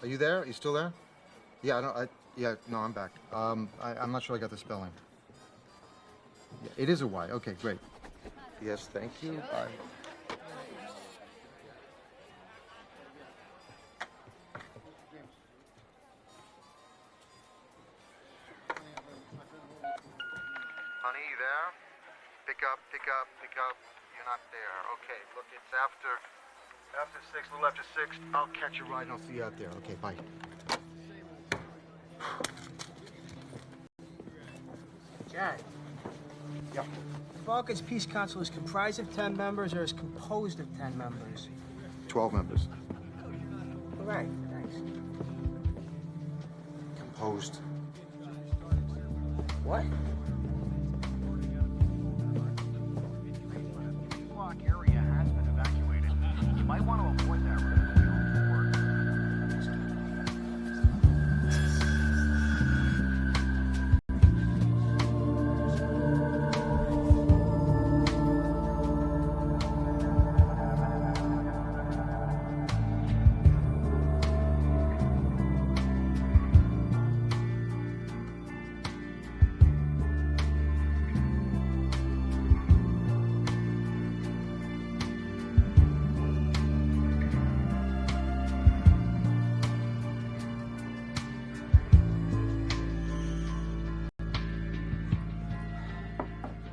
Are you there? Are you still there? Yeah, no, I'm back. I'm not sure I got the spelling. Yeah, it is a Y. Okay, great. Yes, thank you. Bye. Honey, you there? Pick up. You're not there. Okay, look, it's after 6, a little after 6. I'll catch a ride and I'll see you out there. Okay, bye. Jack. Yep. The Balkans Peace Council is comprised of 10 members or is composed of 10 members? 12 members. All right, thanks. Composed. What? Block area has been evacuated. You might want to avoid that route.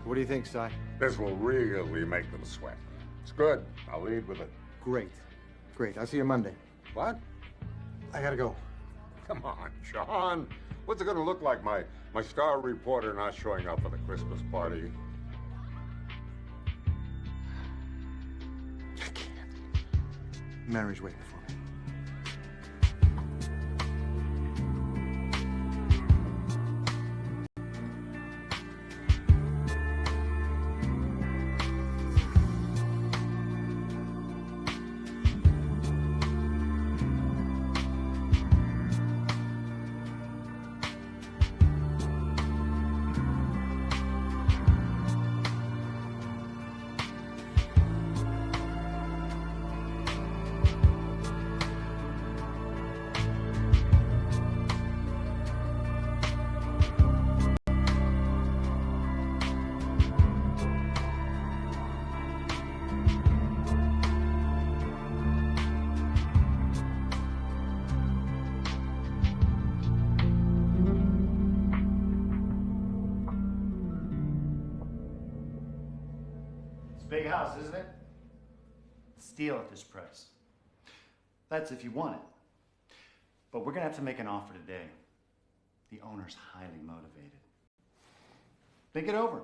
What do you think, Si? This will really make them sweat. It's good. I'll lead with it. Great. I'll see you Monday. What? I gotta go. Come on, Sean. What's it going to look like, my star reporter not showing up for the Christmas party? I can't. Mary's waiting for me. Big house, isn't it? Steal at this price. That's if you want it. But we're gonna have to make an offer today. The owner's highly motivated. Think it over.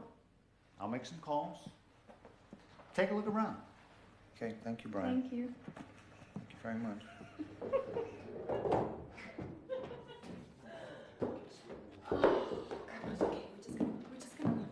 I'll make some calls. Take a look around. Okay, thank you, Brian. Thank you. Thank you very much. Okay, we're just gonna look.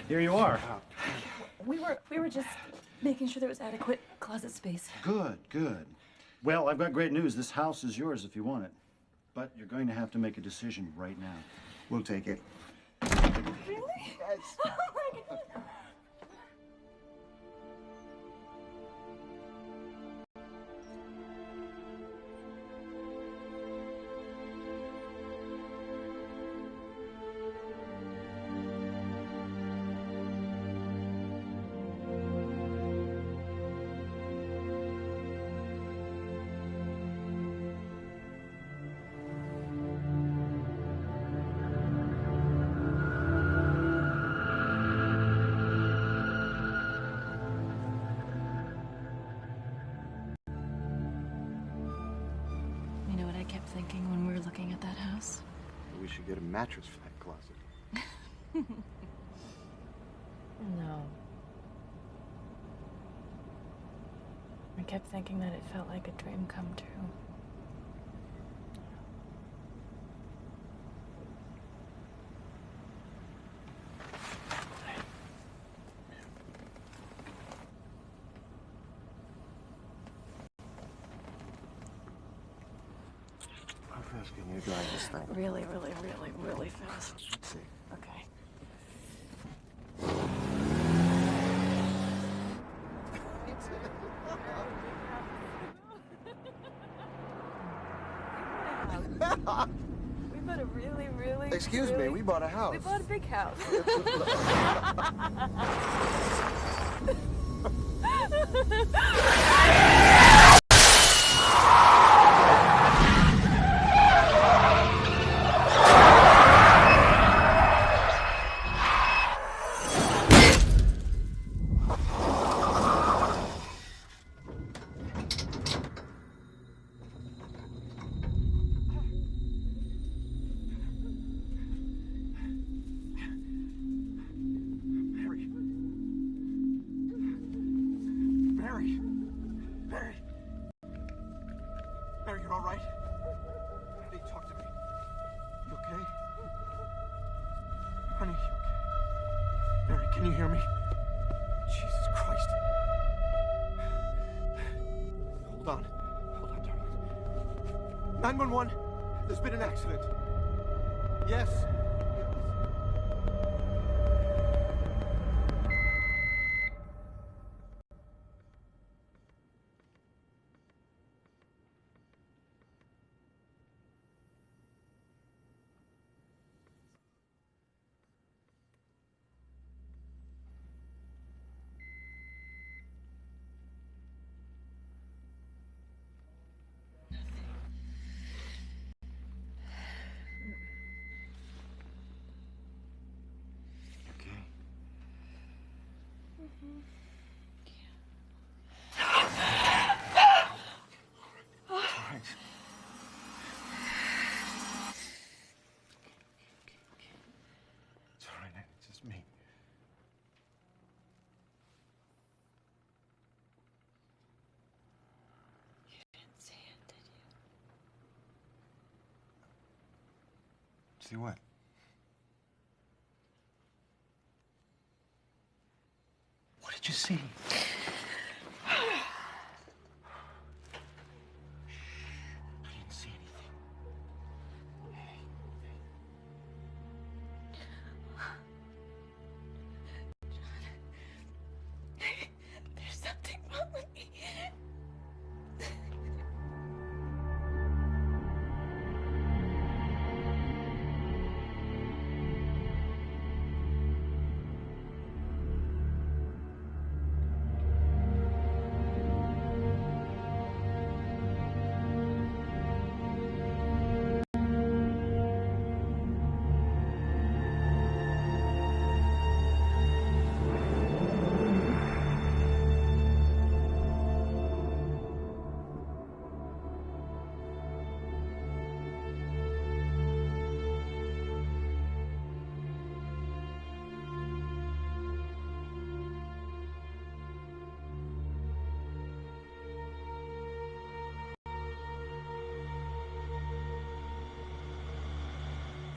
Here you are. We were just making sure there was adequate closet space. Good. Well, I've got great news. This house is yours if you want it. But you're going to have to make a decision right now. We'll take it. Really? Yes. Oh my God. I kept thinking when we were looking at that house? We should get a mattress for that closet. No. I kept thinking that it felt like a dream come true. How fast can you drive this thing? Really, really, really, really fast. Let's see. Okay. We bought a really, really. Excuse me, we bought a house. We bought a big house. Mary, you're all right? Honey, talk to me. You okay? Honey, you okay? Mary, can you hear me? Jesus Christ. Hold on, darling. 911, there's been an accident. Yes. Me. You didn't see it, did you? See what? What did you see? I didn't see anything. There's something wrong with me.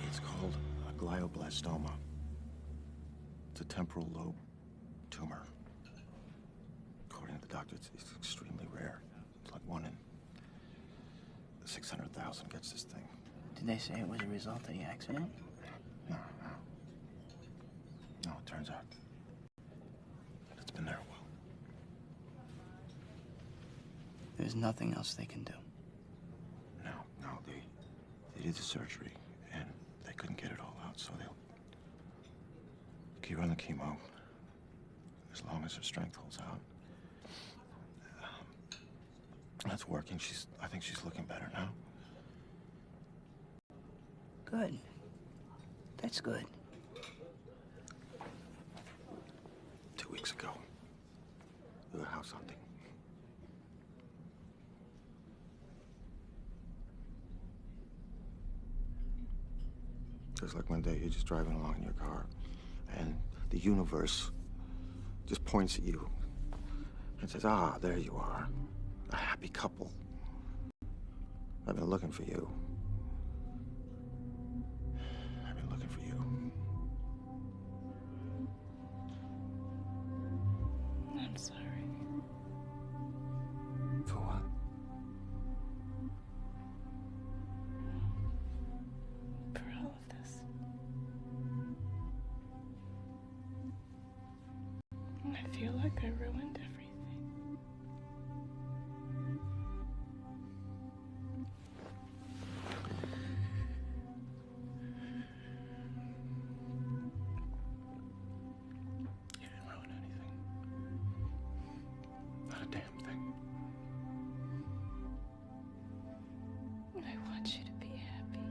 It's called a glioblastoma. It's a temporal lobe tumor. According to the doctor, it's extremely rare. It's like 1 in 600,000 gets this thing. Did they say it was a result of the accident? No. No, it turns out that it's been there a while. There's nothing else they can do. No, they did the surgery, and they couldn't get it all out, so they'll keep running the chemo as long as her strength holds out. That's working. I think she's looking better now. Good. That's good. 2 weeks ago, we were house hunting. Just like one day you're just driving along in your car, and the universe just points at you and says, ah, there you are, a happy couple. I've been looking for you. I've been looking for you. I'm sorry. For what? For all of this. I feel like I ruined everything. You didn't ruin anything. Not a damn thing. I want you to be happy.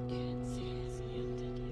You didn't seriously end, did you?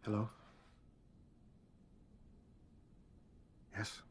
Hello? Yes?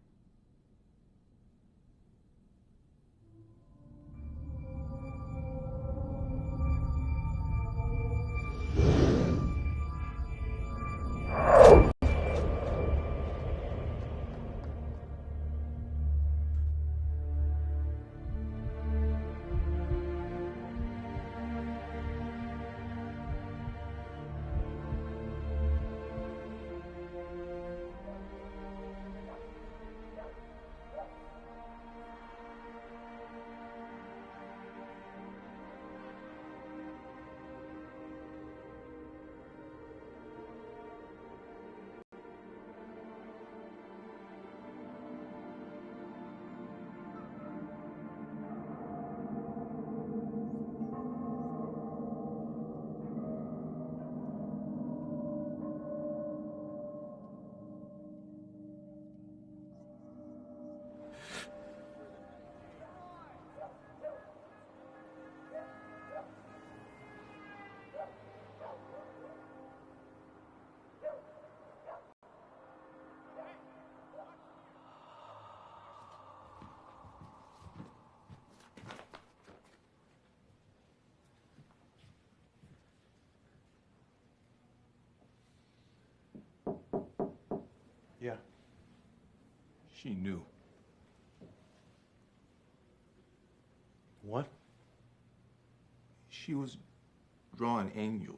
Yeah. She knew. What? She was drawing angels.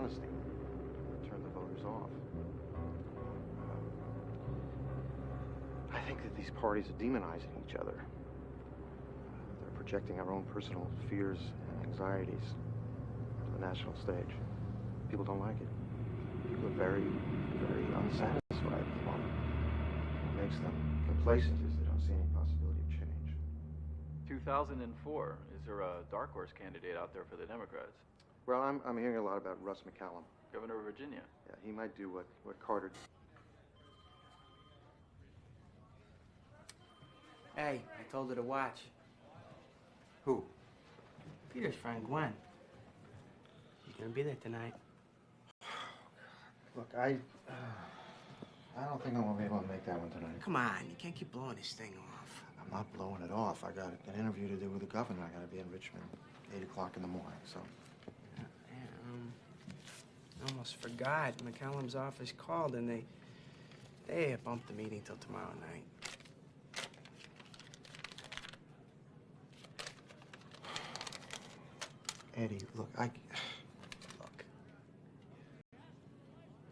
honesty. Turn the voters off. I think that these parties are demonizing each other. They're projecting our own personal fears and anxieties to the national stage. People don't like it. People are very, very unsatisfied at the moment. What makes them complacent is they don't see any possibility of change. 2004. Is there a dark horse candidate out there for the Democrats? Well, I'm hearing a lot about Russ McCallum. Governor of Virginia. Yeah, he might do what Carter. Hey, I told her to watch. Who? Peter's friend, Gwen. She's gonna be there tonight. Look, I don't think I'm gonna be able to make that one tonight. Come on, you can't keep blowing this thing off. I'm not blowing it off. I got an interview to do with the governor. I gotta be in Richmond 8 o'clock in the morning, so. I almost forgot. McCallum's office called and they bumped the meeting till tomorrow night. Eddie, look, Look.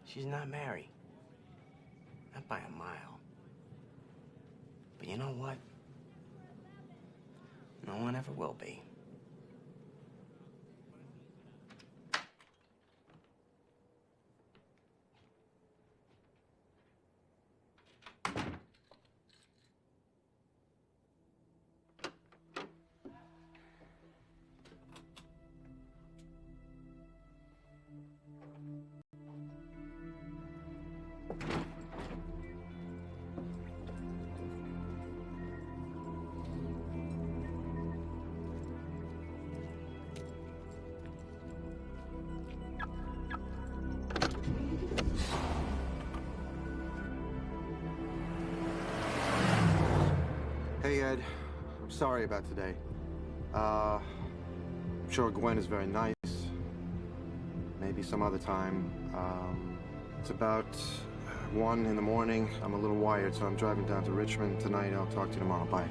She's not married. Not by a mile. But you know what? No one ever will be. Hey, Ed. I'm sorry about today. I'm sure Gwen is very nice. Maybe some other time. It's about 1 in the morning. I'm a little wired, so I'm driving down to Richmond tonight. I'll talk to you tomorrow. Bye.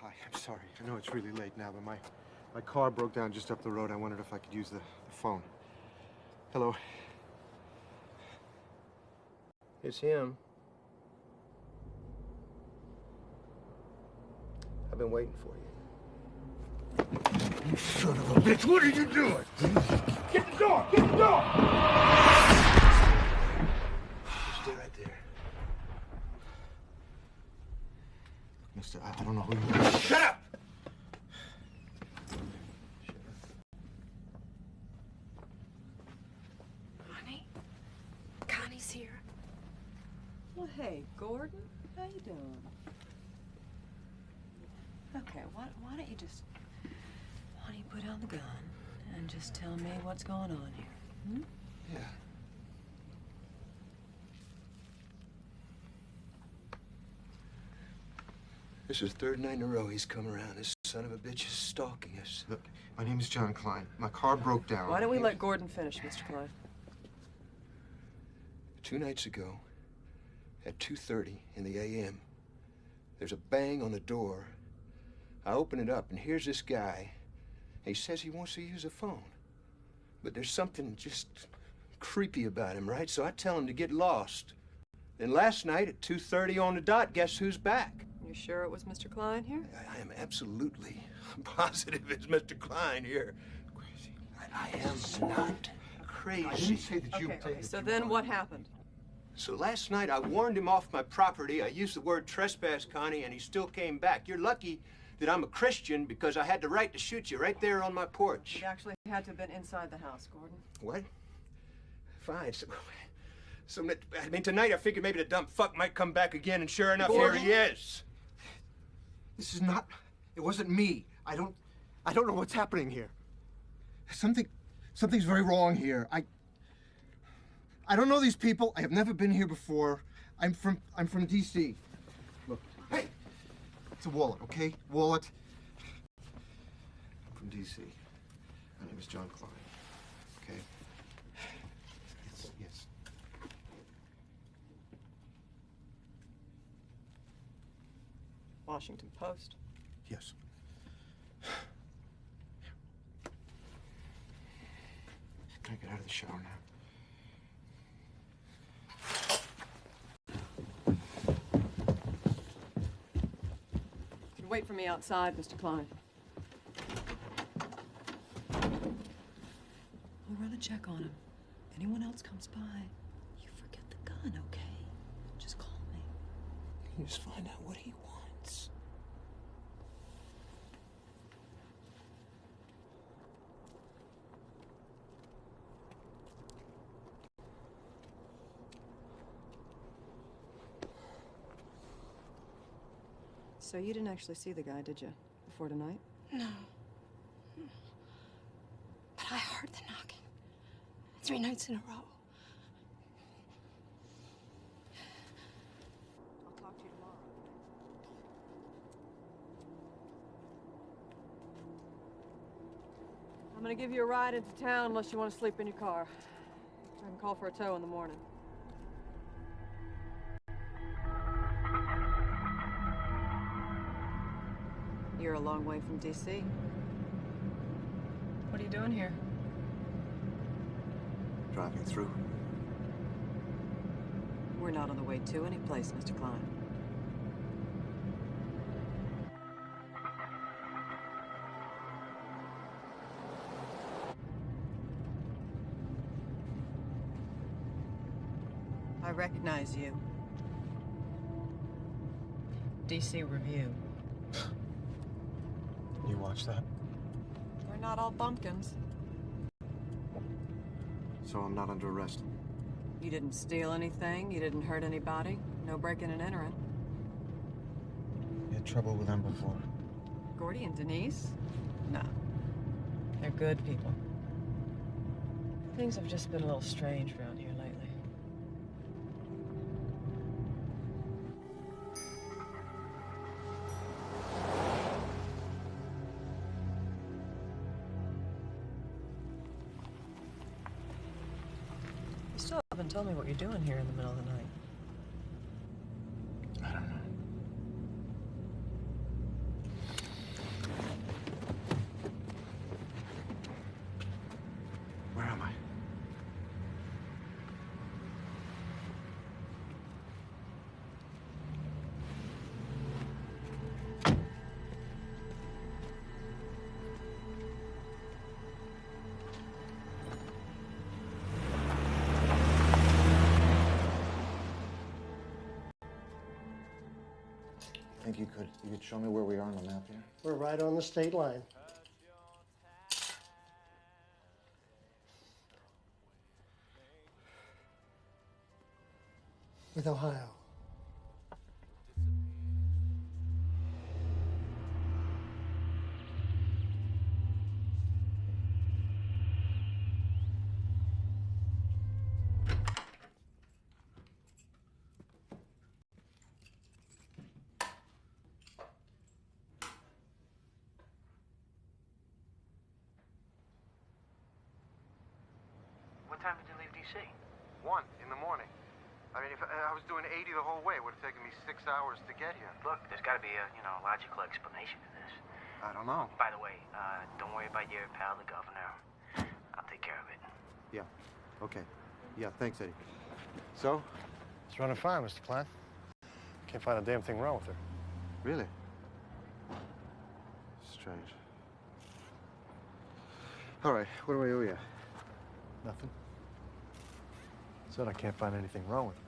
Hi, I'm sorry. I know it's really late now, but my car broke down just up the road. I wondered if I could use the phone. Hello. It's him. I've been waiting for you. You son of a bitch, what are you doing? Get the door! Get the door! Stay right there. Mister, I don't know who you are. Shut up! Honey, Connie's here. Well, hey, Gordon, how you doing? Okay, why don't you just, put down the gun and just tell me what's going on here? Hmm? Yeah. This is the third night in a row he's come around. This son of a bitch is stalking us. Look, my name is John Klein. My car broke down. Why don't we let Gordon finish, Mr. Klein? 2 nights ago, at 2:30 in the a.m., there's a bang on the door. I open it up, and here's this guy. He says he wants to use a phone. But there's something just creepy about him, right? So I tell him to get lost. Then last night at 2:30 on the dot, guess who's back? You sure it was Mr. Klein here? I am absolutely positive it's Mr. Klein here. Crazy. I am not crazy. I didn't say that you... Okay, so then what happened? So last night I warned him off my property. I used the word trespass, Connie, and he still came back. You're lucky that I'm a Christian because I had the right to shoot you right there on my porch. You actually had to have been inside the house, Gordon. What? Fine. So I mean, tonight I figured maybe the dumb fuck might come back again, and sure enough, Gordon? here he is. This is not... It wasn't me. I don't know what's happening here. Something's very wrong here. I don't know these people. I have never been here before. I'm from D.C. Look, hey, it's a wallet, okay? Wallet. I'm from D.C. My name is John Klein. Okay? Yes. Washington Post. Yes. Can I get out of the shower now? You can wait for me outside, Mr. Klein. We'll run a check on him. If anyone else comes by, you forget the gun, okay? Just call me. You just find out what he wants. So you didn't actually see the guy, did you, before tonight? No. But I heard the knocking 3 nights in a row. I'll talk to you tomorrow. I'm gonna give you a ride into town unless you want to sleep in your car. I can call for a tow in the morning. You're a long way from D.C. What are you doing here? Driving through. We're not on the way to any place, Mr. Klein. I recognize you. D.C. Review. You watch that? We're not all bumpkins. So I'm not under arrest. You didn't steal anything, you didn't hurt anybody, no breaking and entering. You had trouble with them before. Gordy and Denise? No. They're good people. Things have just been a little strange around here lately. You still haven't told me what you're doing here in the middle of the night. I don't know. Where am I? think you could show me where we are on the map here? We're right on the state line. With Ohio. What time did you leave D.C.? 1 in the morning. I mean, if I was doing 80 the whole way, it would have taken me 6 hours to get here. Look, there's got to be a, logical explanation to this. I don't know. By the way, don't worry about your pal, the governor. I'll take care of it. Yeah. Okay. Yeah, thanks, Eddie. So? It's running fine, Mr. Klein. Can't find a damn thing wrong with her. Really? Strange. All right, what do I owe you? Nothing. Said I can't find anything wrong with her.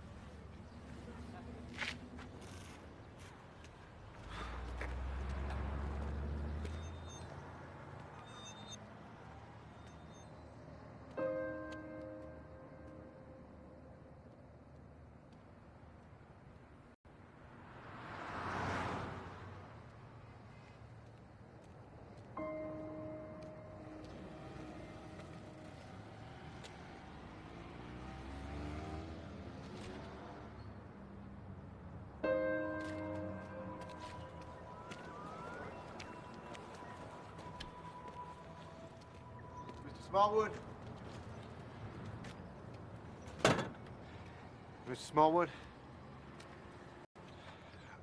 Smallwood? Mr. Smallwood?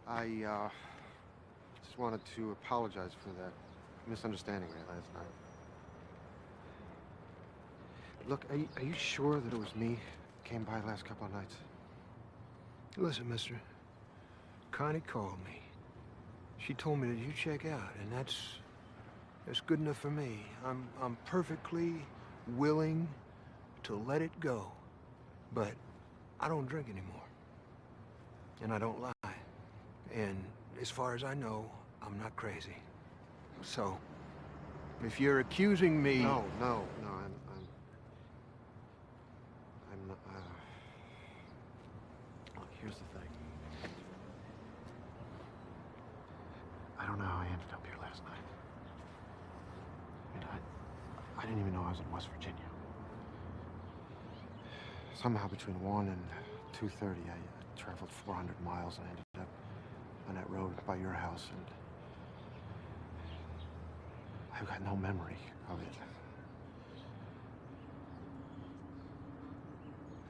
I, just wanted to apologize for that misunderstanding we had last night. Look, are you sure that it was me who came by the last couple of nights? Listen, mister. Connie called me. She told me that you check out, and that's good enough for me. I'm perfectly willing to let it go, but I don't drink anymore, and I don't lie. And as far as I know, I'm not crazy. So, if you're accusing me... No, I'm not, look, here's the thing. I don't know how I ended up here last night. I didn't even know I was in West Virginia. Somehow between 1 and 2:30, I traveled 400 miles and I ended up on that road by your house, and I've got no memory of it.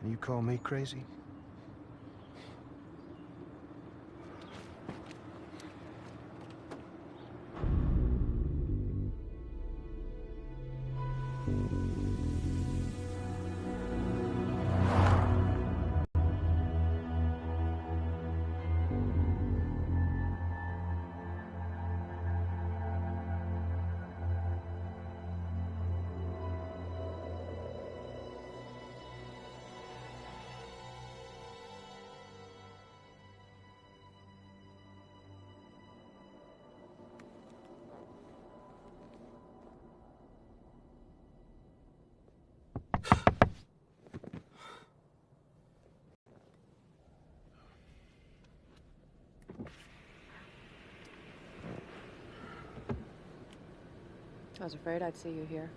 And you call me crazy? I was afraid I'd see you here.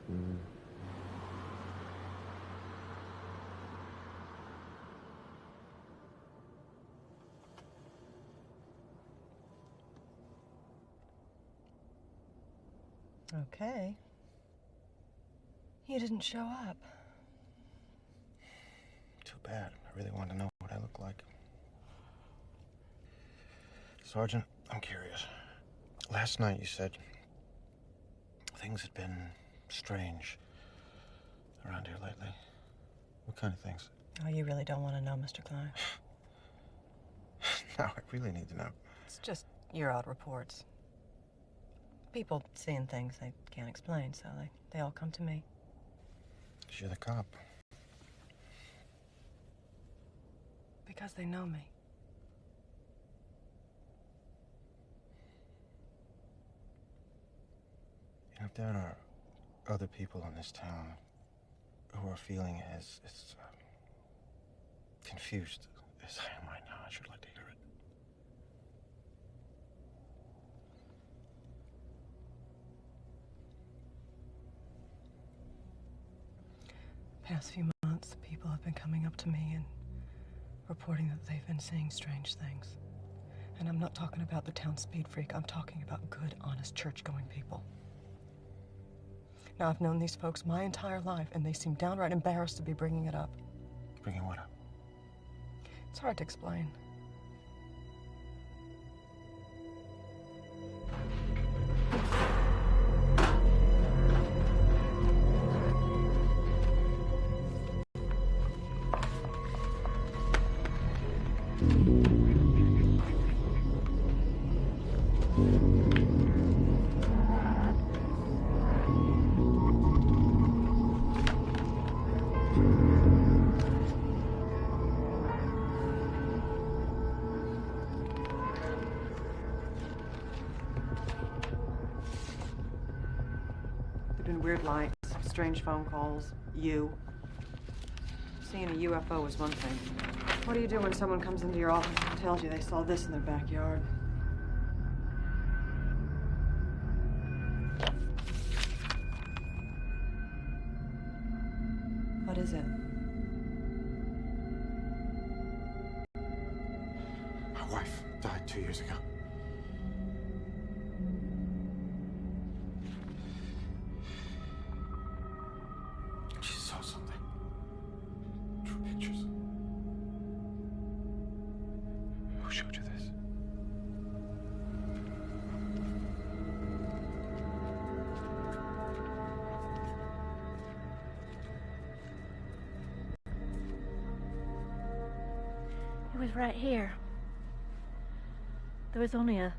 Okay. You didn't show up. Too bad. I really wanted to know what I look like. Sergeant, I'm curious. Last night you said things had been strange around here lately. What kind of things? Oh, you really don't want to know, Mr. Klein. No, I really need to know. It's just your odd reports. People seeing things they can't explain, so they all come to me. 'Cause you're the cop. Because they know me. If there are other people in this town who are feeling as confused as I am right now, I should like to hear it. Past few months, people have been coming up to me and reporting that they've been seeing strange things. And I'm not talking about the town speed freak. I'm talking about good, honest, church-going people. Now, I've known these folks my entire life, and they seem downright embarrassed to be bringing it up. Bringing what up? It's hard to explain. Weird lights, strange phone calls, you. Seeing a UFO is one thing. What do you do when someone comes into your office and tells you they saw this in their backyard? What is it? My wife died 2 years ago. She saw something. Drew pictures. Who showed you this? It was right here. There was only a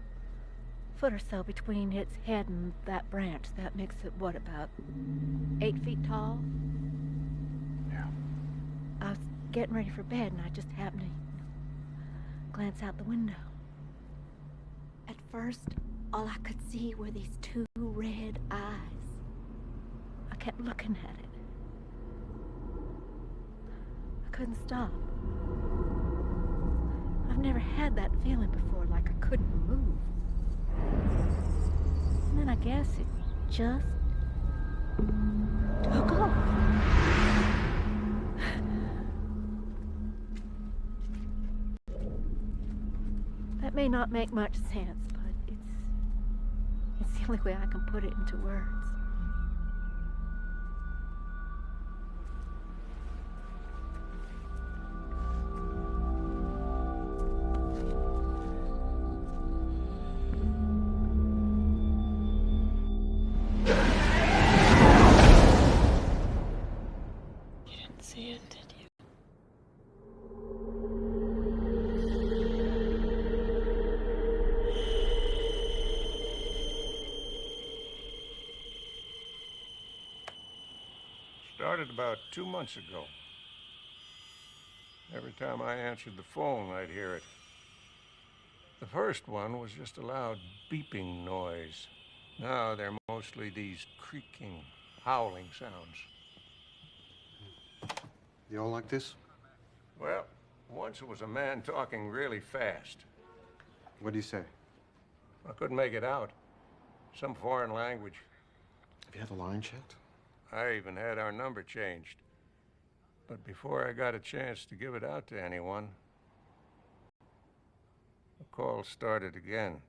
foot or so between its head and that branch. That makes it, what, about 8 feet tall? Yeah. I was getting ready for bed, and I just happened to glance out the window. At first, all I could see were these two red eyes. I kept looking at it. I couldn't stop. I've never had that feeling before, like I couldn't move. And then I guess it just took off. That may not make much sense, but it's the only way I can put it into words. See it, did you? Started about 2 months ago. Every time I answered the phone, I'd hear it. The first one was just a loud beeping noise. Now they're mostly these creaking, howling sounds. You all like this? Well, once it was a man talking really fast. What do you say? I couldn't make it out. Some foreign language. Have you had the line checked? I even had our number changed. But before I got a chance to give it out to anyone, the call started again.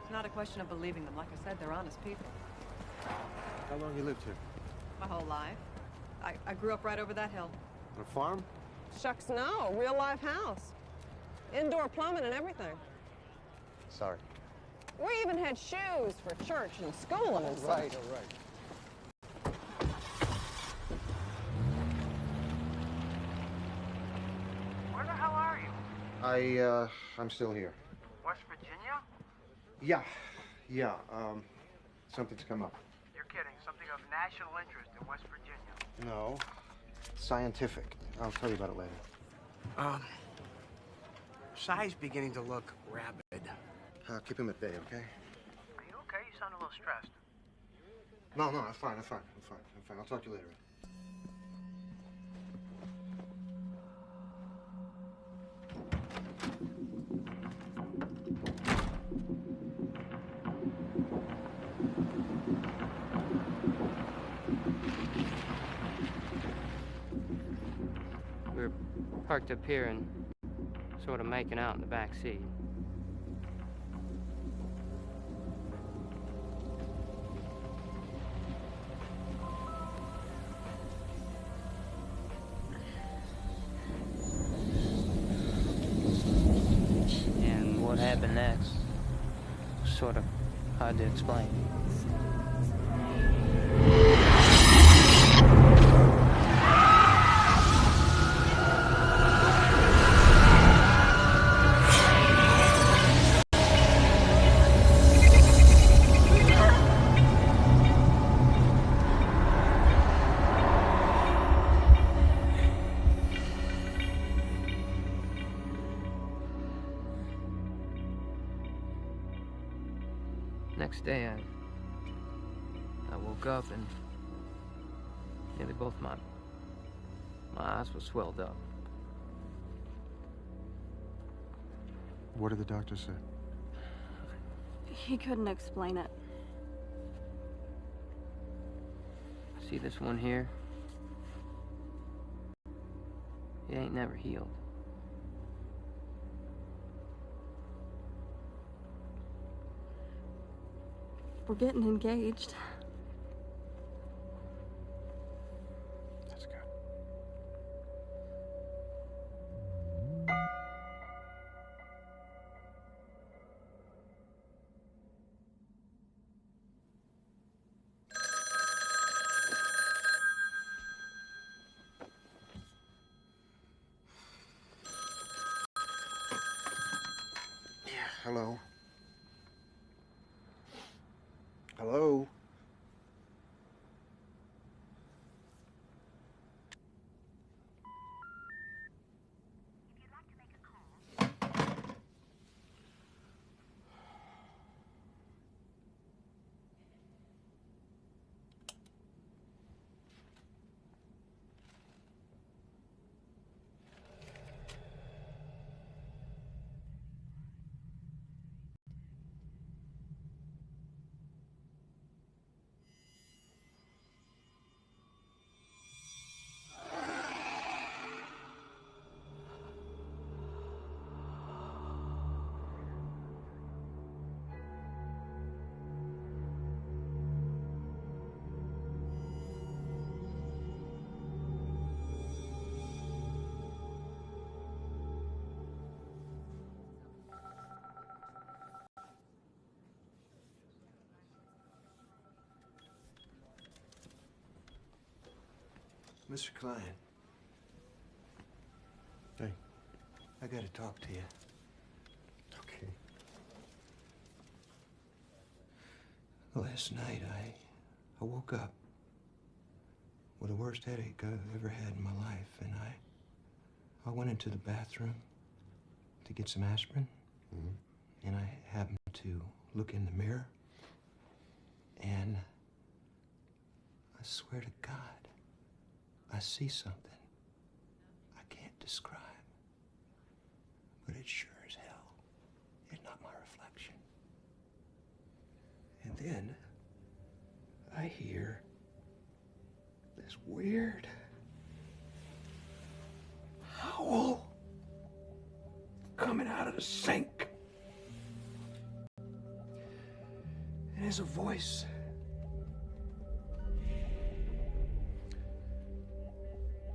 It's not a question of believing them. Like I said, they're honest people. How long you lived here? My whole life. I grew up right over that hill. On a farm? Shucks, no. Real life house. Indoor plumbing and everything. Sorry. We even had shoes for church and schooling and such. All right. Where the hell are you? I'm still here. West Virginia? Yeah, something's come up. You're kidding. Something of national interest in West Virginia. No. Scientific. I'll tell you about it later. Sai's beginning to look rabid. Keep him at bay, okay? Are you okay? You sound a little stressed. No, I'm fine. I'll talk to you later. We were parked up here and sort of making out in the back seat. And what happened next was sort of hard to explain. Next day, I woke up and nearly both my eyes were swelled up. What did the doctor say? He couldn't explain it. See this one here? It ain't never healed. We're getting engaged. That's good. Yeah, hello. Hello? Mr. Klein. Hey. I gotta talk to you. Okay. Last night, I woke up with the worst headache I've ever had in my life, and I went into the bathroom to get some aspirin, and I happened to look in the mirror, and I swear to God, I see something I can't describe, but it sure as hell is not my reflection. And then I hear this weird howl coming out of the sink. And there's a voice.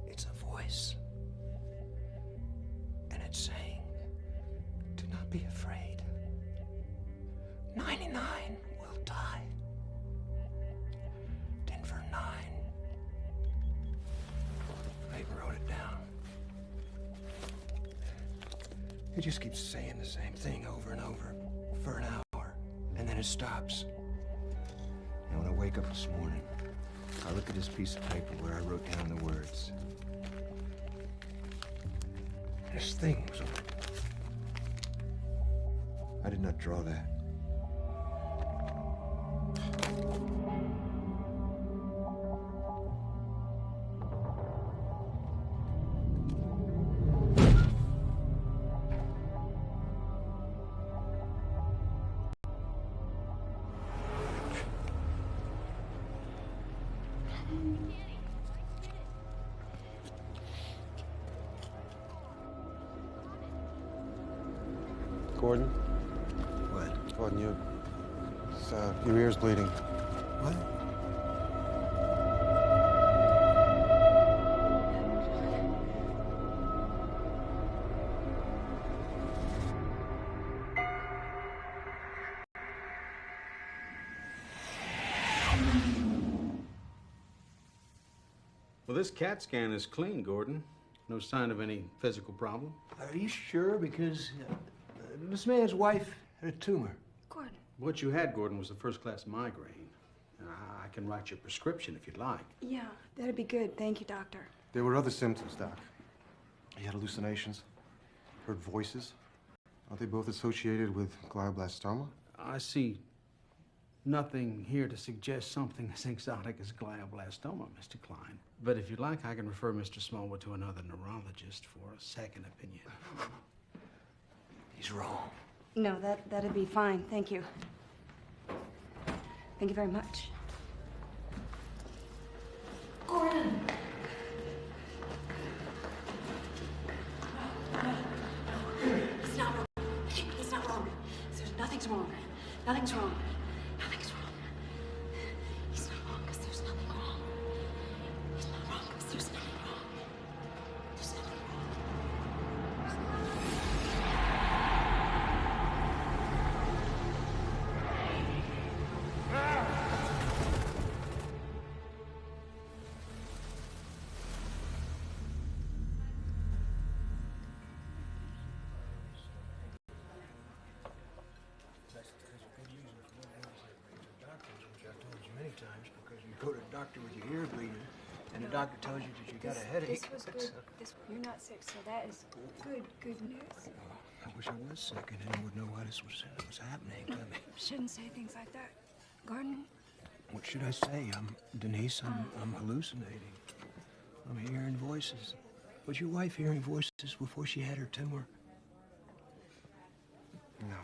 It's a voice. And it's saying, do not be afraid. 99 will die. Then for 9. I even wrote it down. It just keeps saying the same thing over and over for an hour, and then it stops. And when I wake up this morning, I look at this piece of paper where I wrote down the words. This thing was on. I did not draw that. Gordon? What? Gordon, your ear's bleeding. What? Well, this CAT scan is clean, Gordon. No sign of any physical problem. Are you sure? Because this man's wife had a tumor. Gordon. What you had, Gordon, was a first-class migraine. I can write you a prescription if you'd like. Yeah, that'd be good. Thank you, doctor. There were other symptoms, Doc. He had hallucinations, heard voices. Are they both associated with glioblastoma? I see nothing here to suggest something as exotic as glioblastoma, Mr. Klein. But if you'd like, I can refer Mr. Smallwood to another neurologist for a second opinion. He's wrong. No, that'd be fine. Thank you. Thank you very much. Gordon! He's not wrong. He's not wrong. Nothing's wrong. Nothing's wrong. Nothing's wrong. He's not wrong because there's nothing wrong. He's not wrong because there's nothing wrong. There's nothing Times because you go to the doctor with your ear bleeding, and the doctor tells you that you got a headache. This was good. You're not sick, so that is good news. I wish I was sick and then would know why this was happening to me. Shouldn't say things like that. Gordon? What should I say? Denise, I'm hallucinating. I'm hearing voices. Was your wife hearing voices before she had her tumor? No.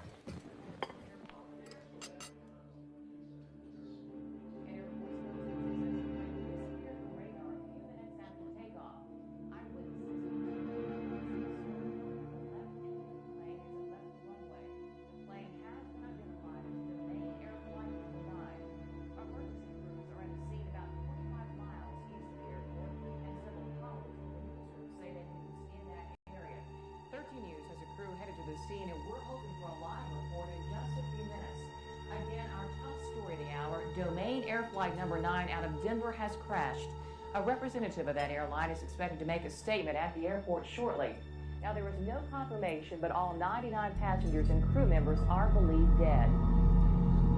Domain Air Flight number 9 out of Denver has crashed. A representative of that airline is expected to make a statement at the airport shortly. Now, there is no confirmation, but all 99 passengers and crew members are believed dead.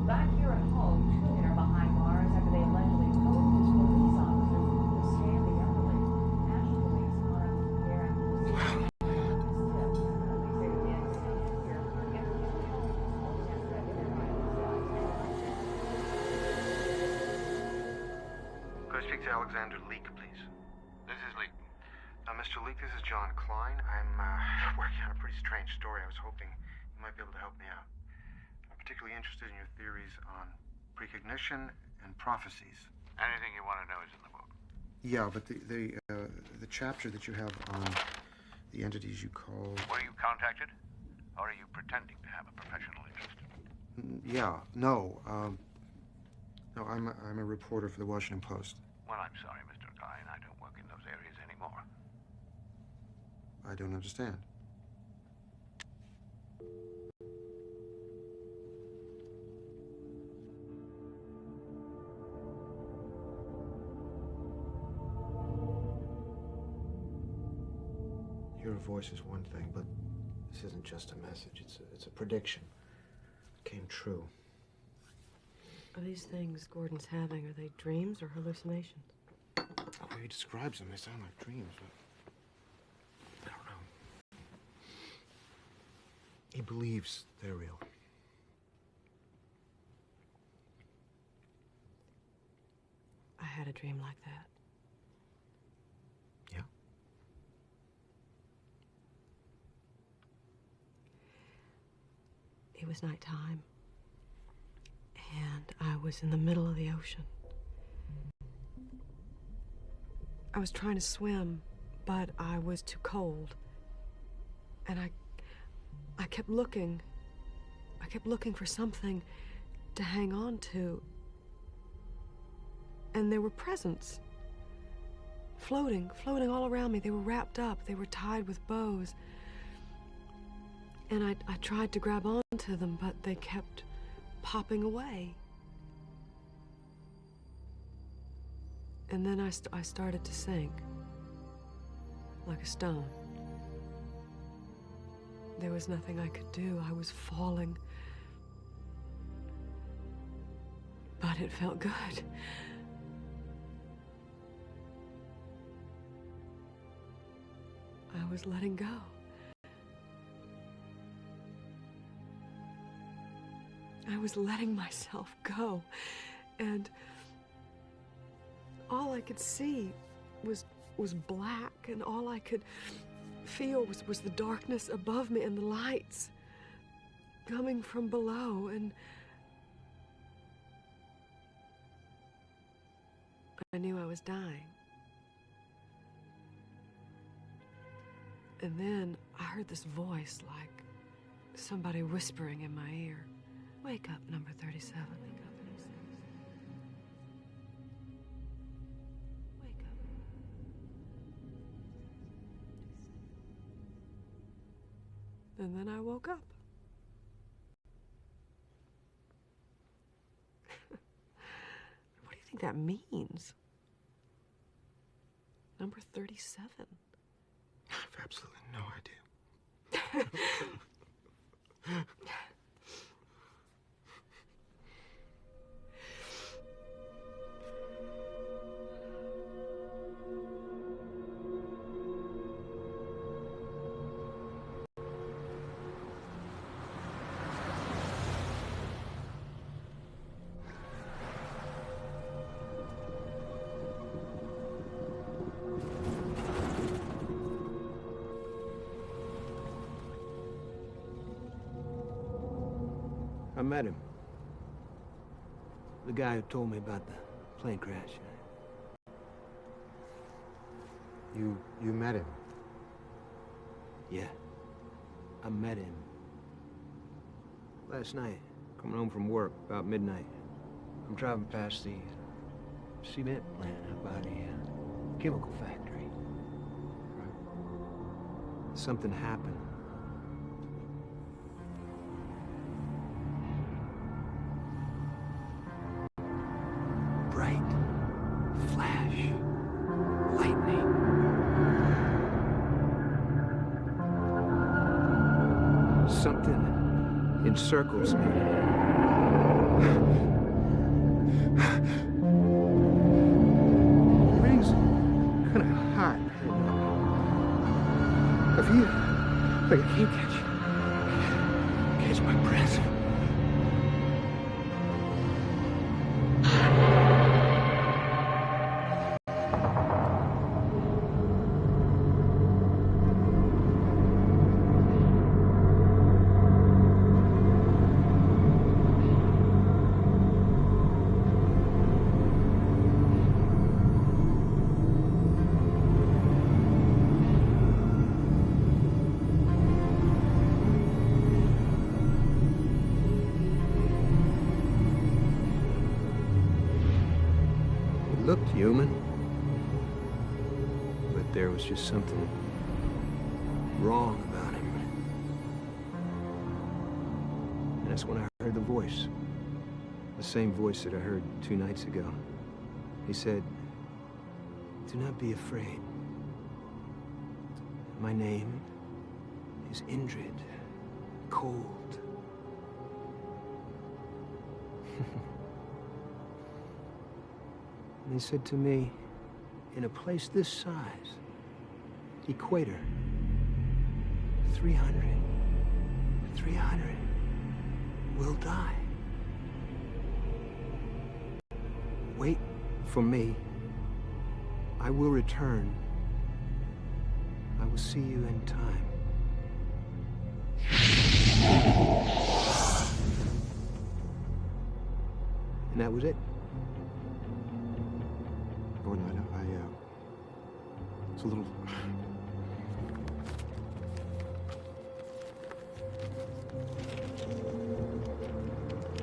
Back here at home, 2 men are behind bars after they allegedly posed as police officers to scam the elderly. National Police caught up with Gere after receiving Could I speak to Alexander Leak, please? This is Leak. Mr. Leak, this is John Klein. I'm working on a pretty strange story. I was hoping you might be able to help me out. I'm particularly interested in your theories on precognition and prophecies. Anything you want to know is in the book. Yeah, but the chapter that you have on the entities you call... Were you contacted? Or are you pretending to have a professional interest? Yeah, no. No, I'm a reporter for the Washington Post. Well, I'm sorry, Mr. Klein. I don't work in those areas anymore. I don't understand. Your voice is one thing, but this isn't just a message. It's a prediction. It came true. Are these things Gordon's having, are they dreams or hallucinations? The way he describes them, they sound like dreams, but I don't know. He believes they're real. had a dream like that. Yeah? It was nighttime, and I was in the middle of the ocean. I was trying to swim, but I was too cold. And I kept looking. I kept looking for something to hang on to. And there were presents floating all around me. They were wrapped up. They were tied with bows. And I tried to grab onto them, but they kept popping away. And then I started to sink, like a stone. There was nothing I could do. I was falling. But it felt good. I was letting go. I was letting myself go. And all I could see was black, and all I could feel was the darkness above me and the lights coming from below. And I knew I was dying. And then I heard this voice, like somebody whispering in my ear. Wake up, number 37. Wake up, 37. Wake up. And then I woke up. What do you think that means? Number 37. I have absolutely no idea. I met him. The guy who told me about the plane crash. You met him? Yeah. I met him. Last night, coming home from work, about midnight. I'm driving past the cement plant up by the chemical factory. Something happened. Bright flash, lightning. Something encircles me. Rings kind of hot. I feel like I can't catch my breath. Looked human, but there was just something wrong about him. And that's when I heard the voice, the same voice that I heard 2 nights ago. He said, "Do not be afraid. My name is Indrid, cold." And he said to me, in a place this size, equator, 300 will die. Wait for me I will return. I will see you in time. And that was it. Gordon, it's a little...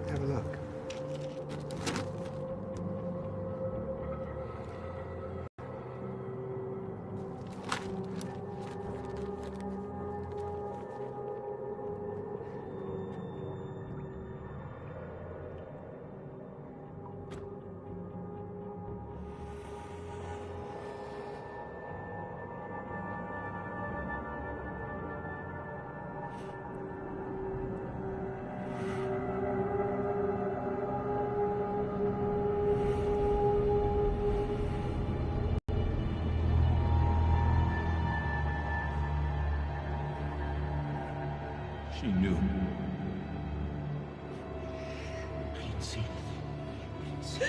Have a look. She knew. I didn't see anything.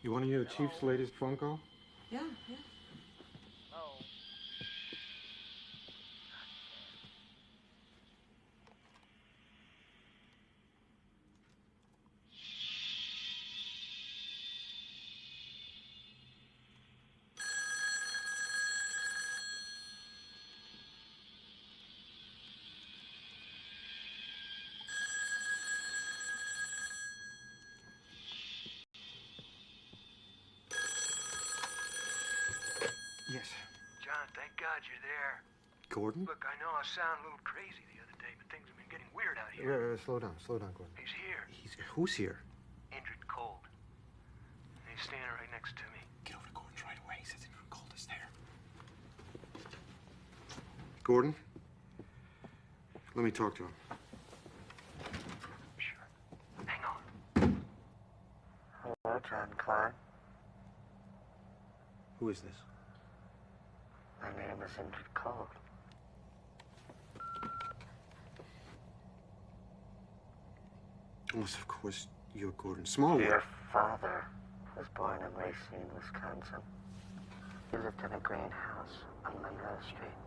You want to hear the Chief's latest phone call? Yeah, yeah. Yes. John, thank God you're there. Gordon? Look, I know I sound a little crazy the other day, but things have been getting weird out here. Slow down, Gordon. He's here. Who's here? Injured cold. And he's standing right next to me. Get over to Gordon's right away. He says injured cold is there. Gordon? Let me talk to him. Sure. Hang on. Hello, John Klein. Who is this? My name is Injured Cold. Yes, of course, you're Gordon Smallwood. Your father was born in Racine, Wisconsin. He lived in a greenhouse on Monroe Street.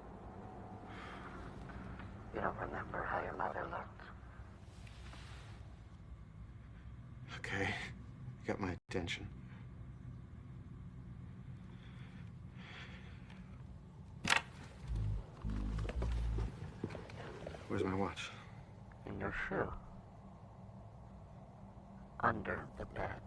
You don't remember how your mother looked. Okay, you got my attention. Where's my watch? In your shoe. Under the bed.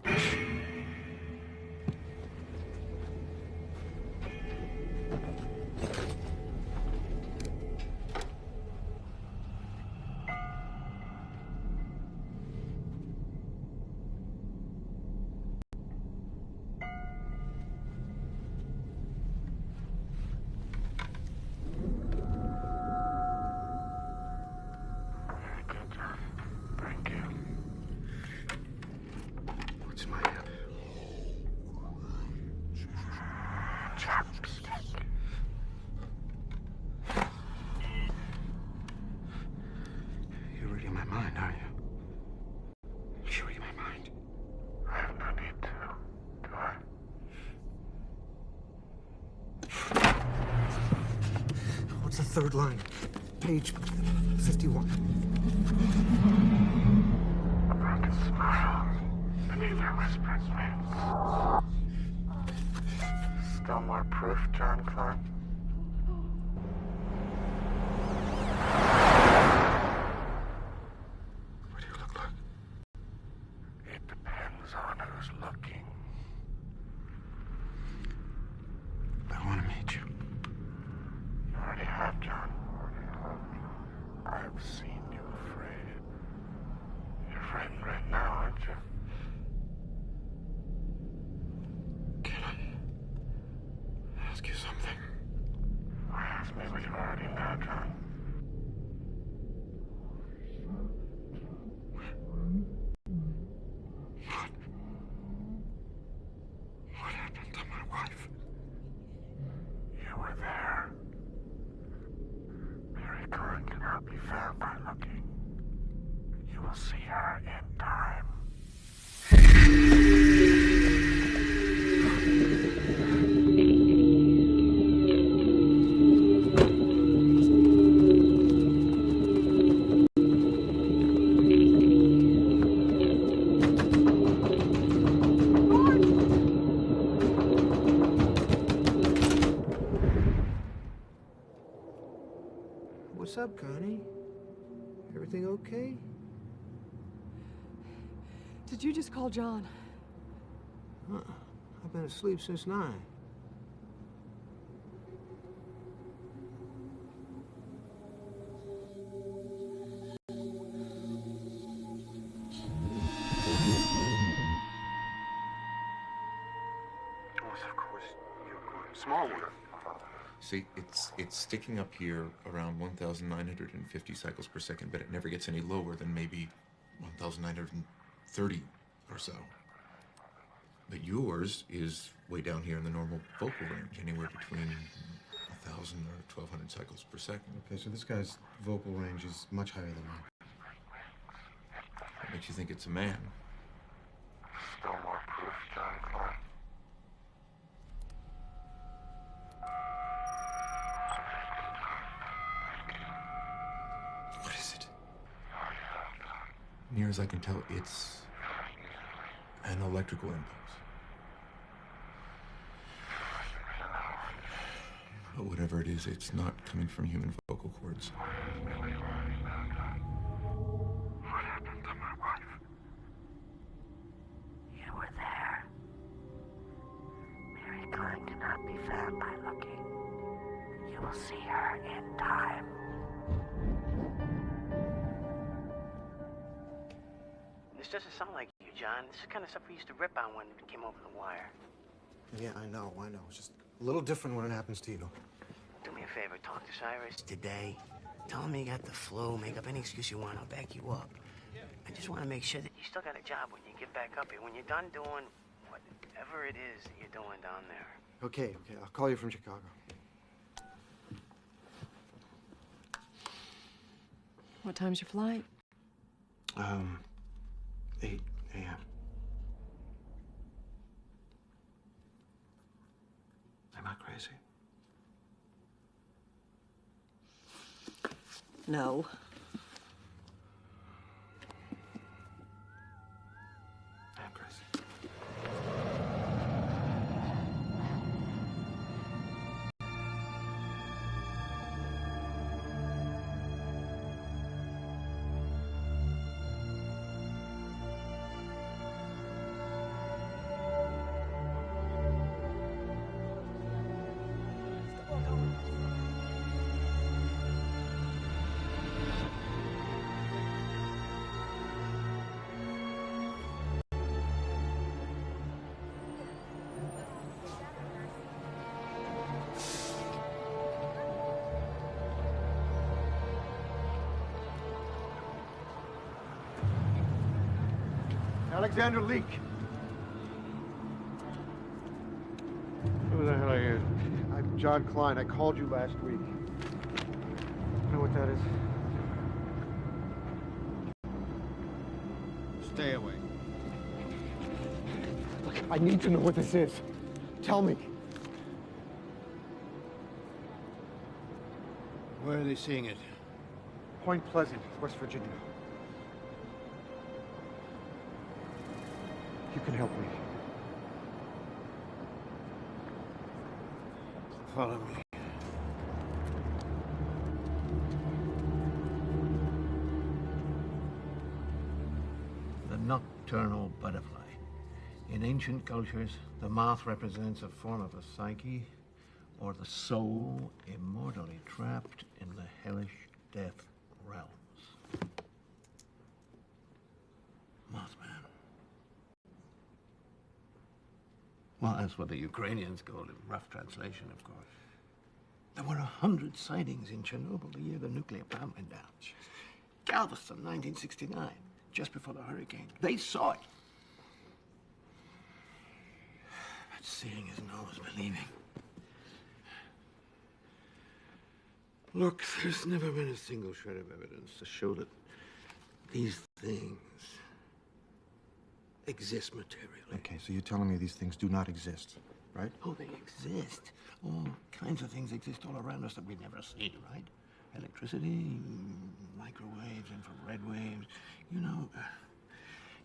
What's my chapstick? You're reading my mind, are you? You're reading my mind. I have no need to, do I? What's the third line? Page 51. A broken smile beneath her whispering lips. Still more proof, John Klein? What do you look like? It depends on who's looking. I want to meet you. You already have, John. I have seen you afraid. You're frightened right now, aren't you? Can I ask you something? Why ask me what you already know, John? wife. You were there. Mary Klein cannot be found by looking. You will see her in time. What's up, Connie? Everything okay? Did you just call John? I've been asleep since 9. Of course, you're going Smallwood. See, it's sticking up here around 1,950 cycles per second, but it never gets any lower than maybe 1,930 or so. But yours is way down here in the normal vocal range, anywhere between 1,000 or 1,200 cycles per second. Okay, so this guy's vocal range is much higher than mine. What makes you think it's a man? Still more proof, John Klein. What is it? Near as I can tell, it's an electrical impulse. But whatever it is, it's not coming from human vocal cords. What happened to my wife? You were there. Mary Klein cannot be found by looking. You will see her in time. This doesn't sound like you, John. This is the kind of stuff we used to rip on when it came over the wire. Yeah, I know. It's just a little different when it happens to you. Do me a favor, talk to Cyrus today. Tell him you got the flu, make up any excuse you want, I'll back you up. I just want to make sure that you still got a job when you get back up here, when you're done doing whatever it is that you're doing down there. Okay, I'll call you from Chicago. What time's your flight? 8 a.m. Am I crazy? No. I'm crazy. Alexander Leak. Who the hell are you? I'm John Klein. I called you last week. You know what that is? Stay away. Look, I need to know what this is. Tell me. Where are they seeing it? Point Pleasant, West Virginia. You can help me. Follow me. The nocturnal butterfly. In ancient cultures, the moth represents a form of a psyche or the soul immortally trapped in the hellish death realms. Mothman. Well, that's what the Ukrainians call it, rough translation, of course. There were 100 sightings in Chernobyl the year the nuclear plant went down. Galveston, 1969, just before the hurricane. They saw it. But seeing isn't always believing. Look, there's never been a single shred of evidence to show that these things exist materially. Okay, so you're telling me these things do not exist, right? Oh, they exist. All kinds of things exist all around us that we never see, right? Electricity, microwaves, infrared waves. You know,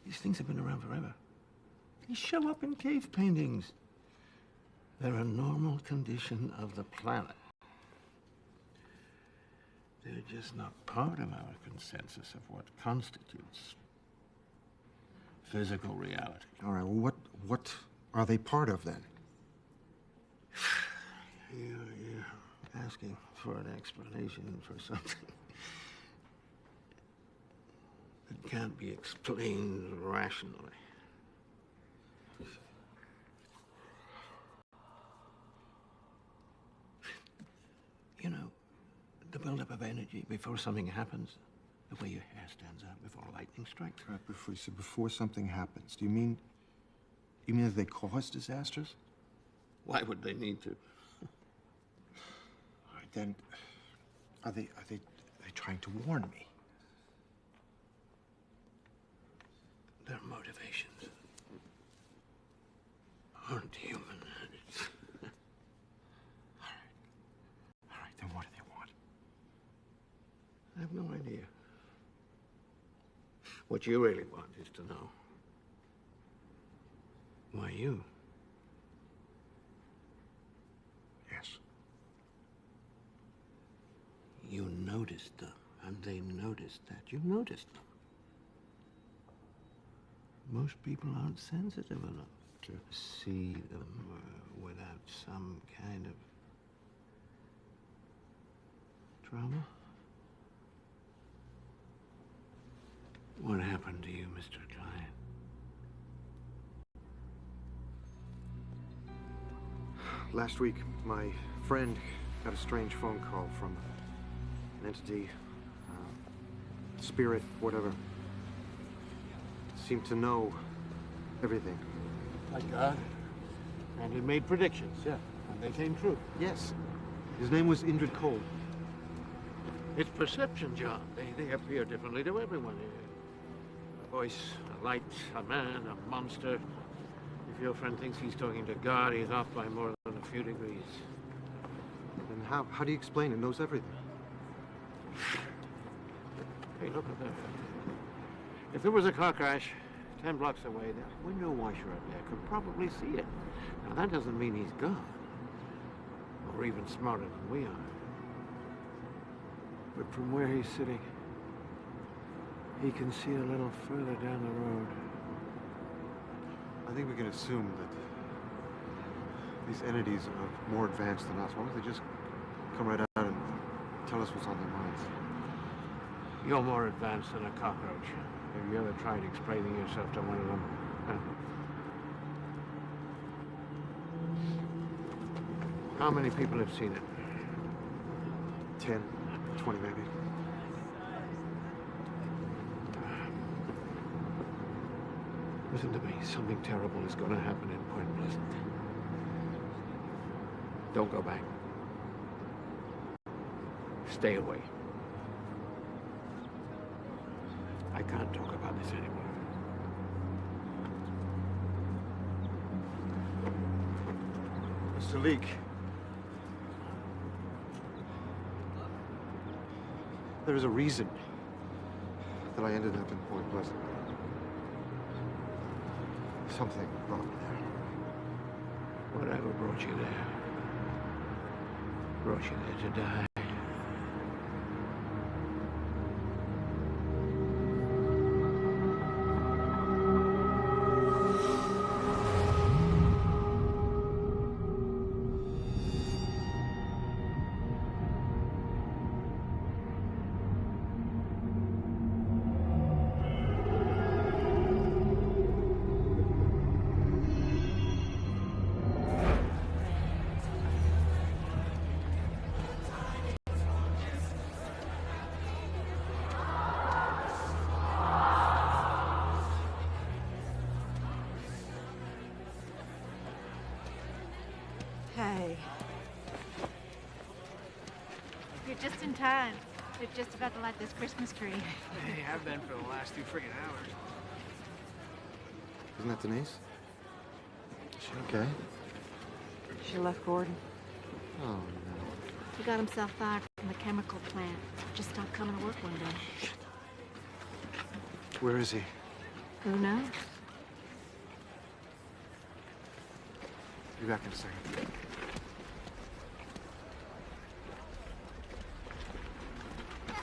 these things have been around forever. They show up in cave paintings. They're a normal condition of the planet. They're just not part of our consensus of what constitutes physical reality. All right, well, what are they part of, then? You're asking for an explanation for something that can't be explained rationally. You know, the buildup of energy before something happens, the way your hair stands up before lightning strikes. Right, before something happens, do you mean that they cause disasters? Why would they need to? All right, then, are they trying to warn me? Their motivations aren't human. All right, then what do they want? I have no idea. What you really want is to know why you. Yes. You noticed them, and they noticed that you noticed them. Most people aren't sensitive enough to see them without some kind of trauma. What happened to you, Mr. Klein? Last week, my friend got a strange phone call from an entity, spirit, whatever. Seemed to know everything. Like God? And he made predictions, yeah, and they came true. Yes. His name was Indrid Cole. It's perception, John. They appear differently to everyone. A voice, a light, a man, a monster. If your friend thinks he's talking to God, he's off by more than a few degrees. And how do you explain it? Knows everything. Hey, look at that. If there was a car crash 10 blocks away, the window washer up there could probably see it. Now, that doesn't mean he's God, or even smarter than we are. But from where he's sitting, he can see a little further down the road. I think we can assume that these entities are more advanced than us. Why don't they just come right out and tell us what's on their minds? You're more advanced than a cockroach. Have you ever tried explaining yourself to one of them? Huh? How many people have seen it? 10, 20 maybe. Listen to me. Something terrible is going to happen in Point Pleasant. Don't go back. Stay away. I can't talk about this anymore. Mr. Leak. There is a reason that I ended up in Point Pleasant. Something brought me there. Whatever brought you there? Brought you there to die. Hey. You're just in time. They're just about to light this Christmas tree. Hey, I've been for the last 2 friggin' hours. Isn't that Denise? Is she okay? She left Gordon. Oh, no. He got himself fired from the chemical plant. Just stopped coming to work one day. Where is he? Who knows? Be back in a second.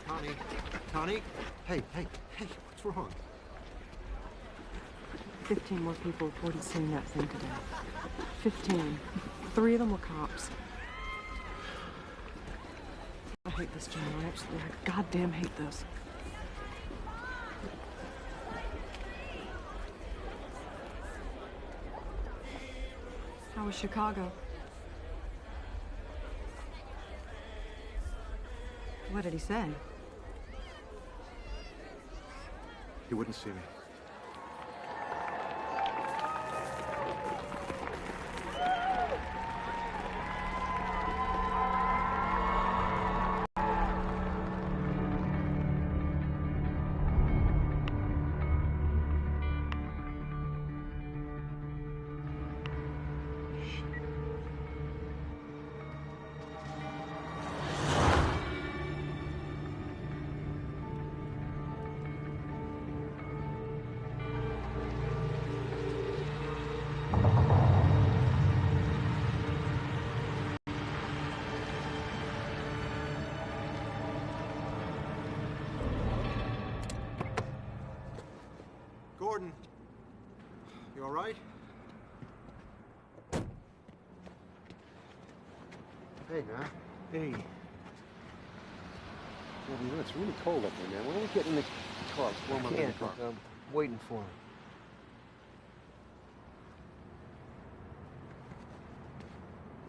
Connie? Connie? Hey, what's wrong? 15 more people reported seeing that thing today. 15. 3 of them were cops. I hate this, Jim. I absolutely goddamn hate this. How was Chicago? What did he say? He wouldn't see me. Gordon, you all right? Hey, man. Hey. Well, you know, it's really cold up there, man. Why don't we get in the car? Warm up in the car. I'm waiting for him.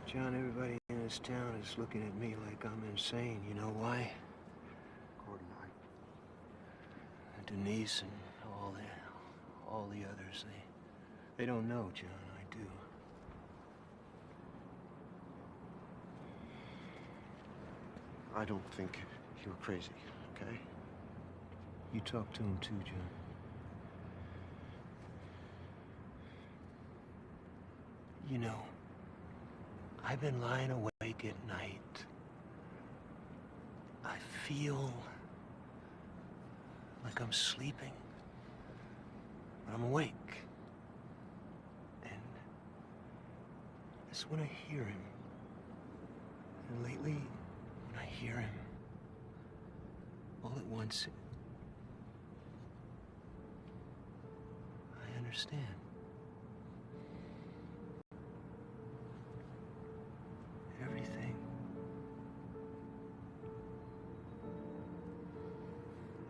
John, everybody in this town is looking at me like I'm insane. You know why? Gordon, Denise and all the others, they don't know, John. I do. I don't think you're crazy, okay? You talk to him too, John. You know, I've been lying awake at night. I feel like I'm sleeping, but I'm awake. And that's when I hear him. And lately, when I hear him, all at once, I understand. Everything.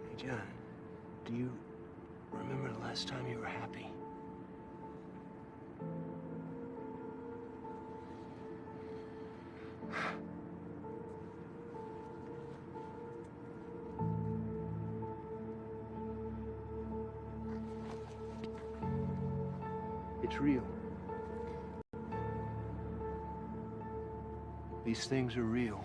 Hey, John, do you remember the last time you were happy? It's real. These things are real.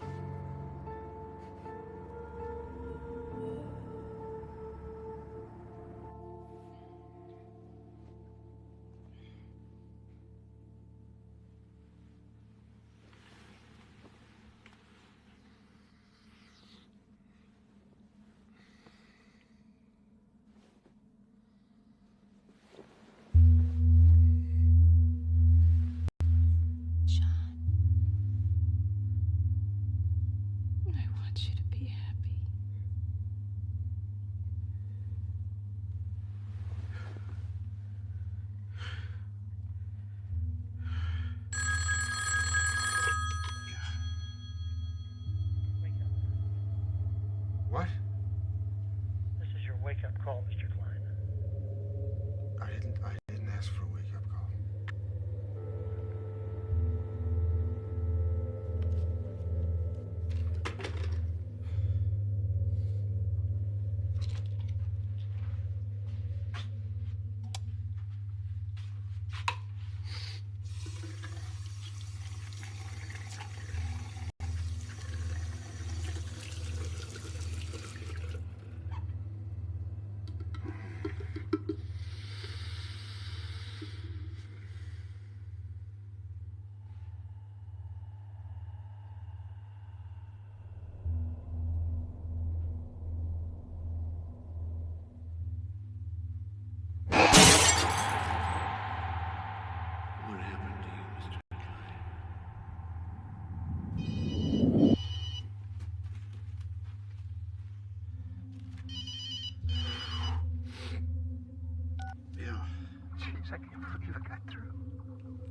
I can't believe I got through.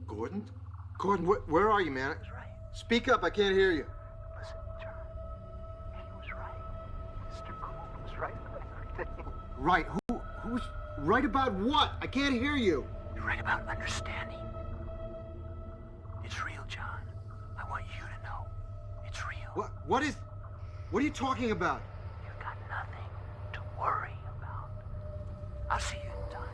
Gordon? Gordon, where are you, man? Speak up, I can't hear you. Listen, John, he was right. Mr. Gould was right about everything. Right, who's right about what? I can't hear you. You're right about understanding. It's real, John. I want you to know. It's real. What are you talking about? You've got nothing to worry about. I'll see you in time.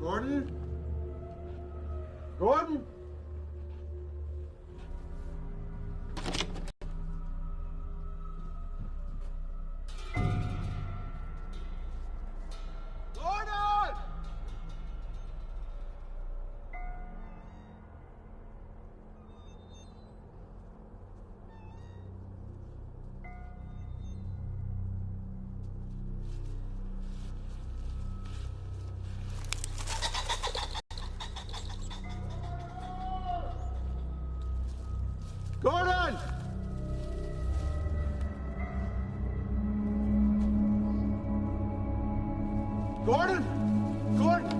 Gordon? Gordon? Gordon! Gordon! Gordon? Gordon?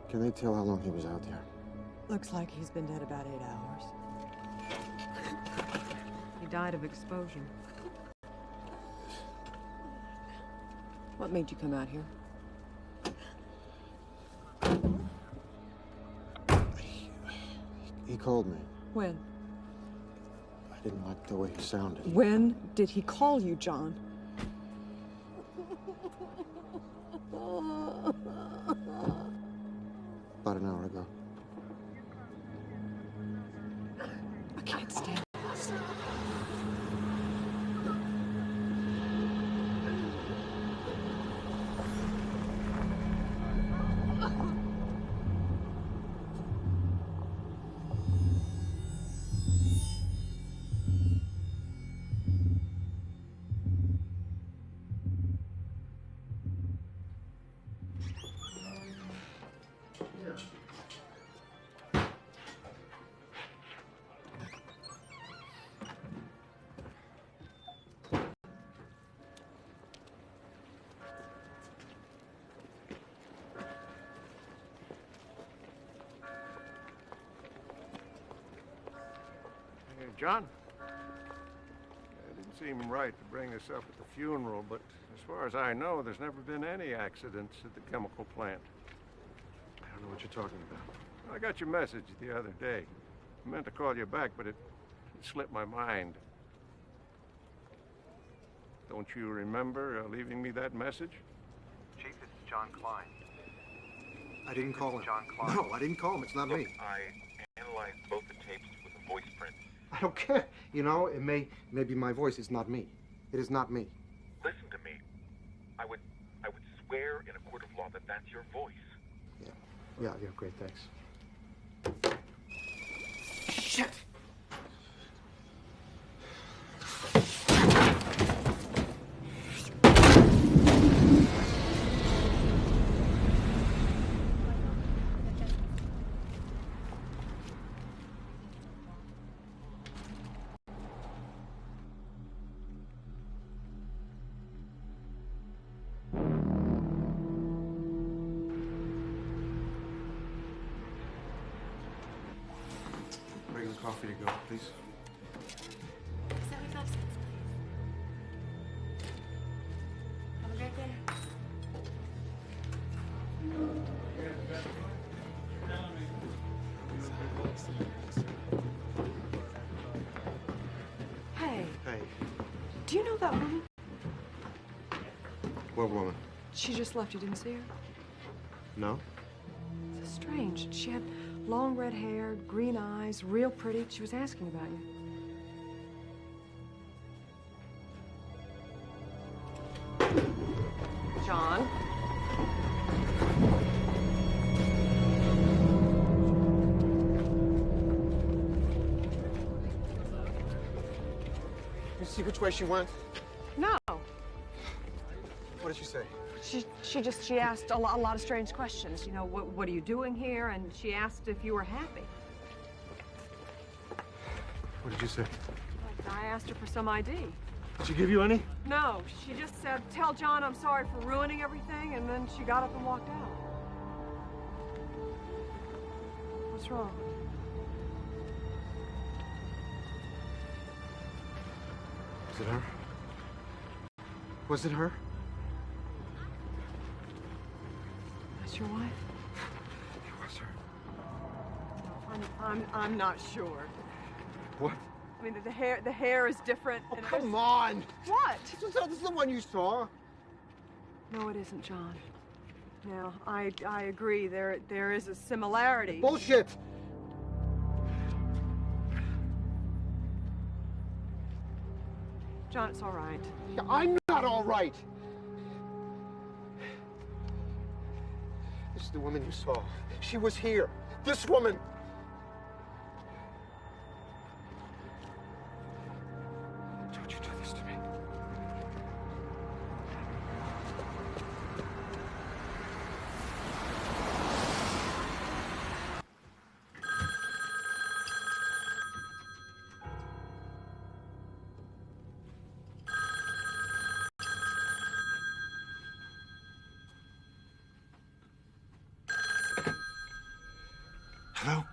Can they tell how long he was out there? Looks like he's been dead about 8 hours. He died of exposure. What made you come out here? He called me. When? I didn't like the way he sounded. When did he call you, John? About an hour ago. I can't stand this. John? It didn't seem right to bring this up at the funeral, but as far as I know, there's never been any accidents at the chemical plant. I don't know what you're talking about. I got your message the other day. I meant to call you back, but it slipped my mind. Don't you remember leaving me that message? Chief, this is John Klein. I didn't call him. John Klein. No, I didn't call him. It's not me. I analyzed both the tapes with a voice print. I don't care. You know, it may be my voice. It's not me. It is not me. Listen to me. I would swear in a court of law that that's your voice. Yeah, great, thanks. Shit! coffee to go, please. 75 cents, please. Have a great day. Hey, Hey, do you know that woman? what woman? She just left. You didn't see her? No? It's strange. She had long red hair, green eyes, real pretty. She was asking about you. John? You see which way she went? No. What did she say? She asked a lot of strange questions. You know, what are you doing here? And she asked if you were happy. What did you say? I asked her for some ID. Did she give you any? No, she just said, tell John I'm sorry for ruining everything, and then she got up and walked out. What's wrong? Was it her? Was it her? That's your wife? It was her. I'm not sure. What? I mean, the hair is different. Oh, come on! What? This is the one you saw. No, it isn't, John. Now, I agree. There is a similarity. Bullshit! John, it's all right. Yeah, I'm not all right. This is the woman you saw. She was here. This woman. Don't you do this to me. Hello?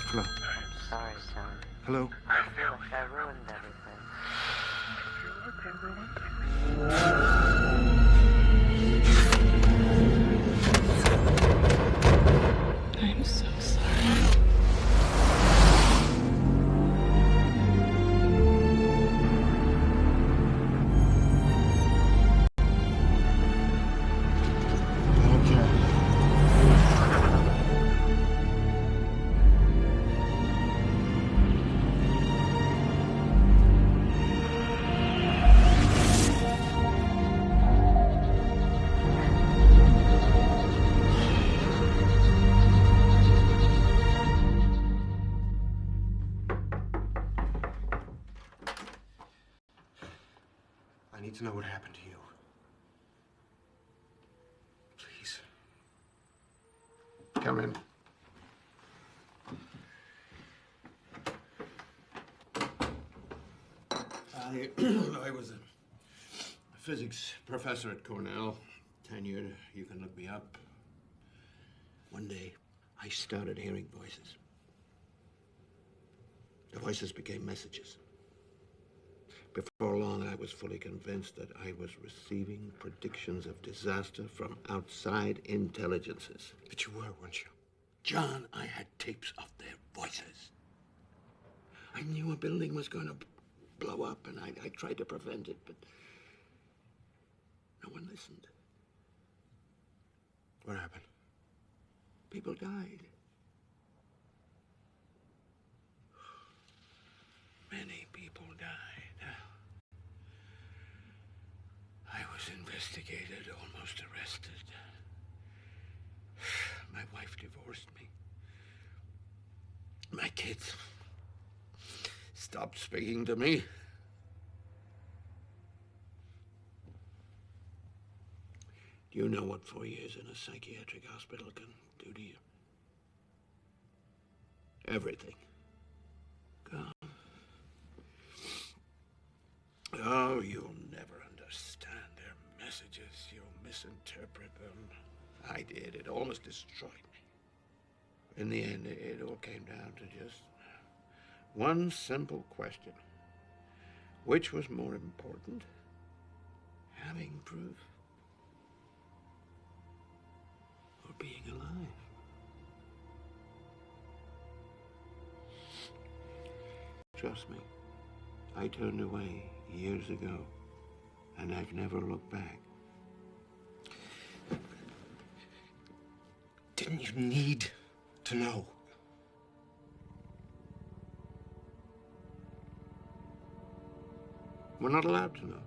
Hello? Sorry, son. Hello? I feel like I ruined everything. I'm so sorry. I need to know what happened to you. Please. Come in. I was a physics professor at Cornell, tenured. You can look me up. One day, I started hearing voices. The voices became messages. Before long, I was fully convinced that I was receiving predictions of disaster from outside intelligences. But you were, weren't you? John, I had tapes of their voices. I knew a building was going to blow up, and I tried to prevent it, but no one listened. What happened? People died. Many people died. I was investigated, almost arrested. My wife divorced me. My kids. stopped speaking to me. Do you know what 4 years in a psychiatric hospital can do to you? Everything. Gone. Oh, you'll never understand their messages. You'll misinterpret them. I did. It almost destroyed me. In the end, it all came down to just one simple question. Which was more important? Having proof or being alive? Trust me, I turned away years ago, and I've never looked back. Didn't you need to know? We're not allowed to know.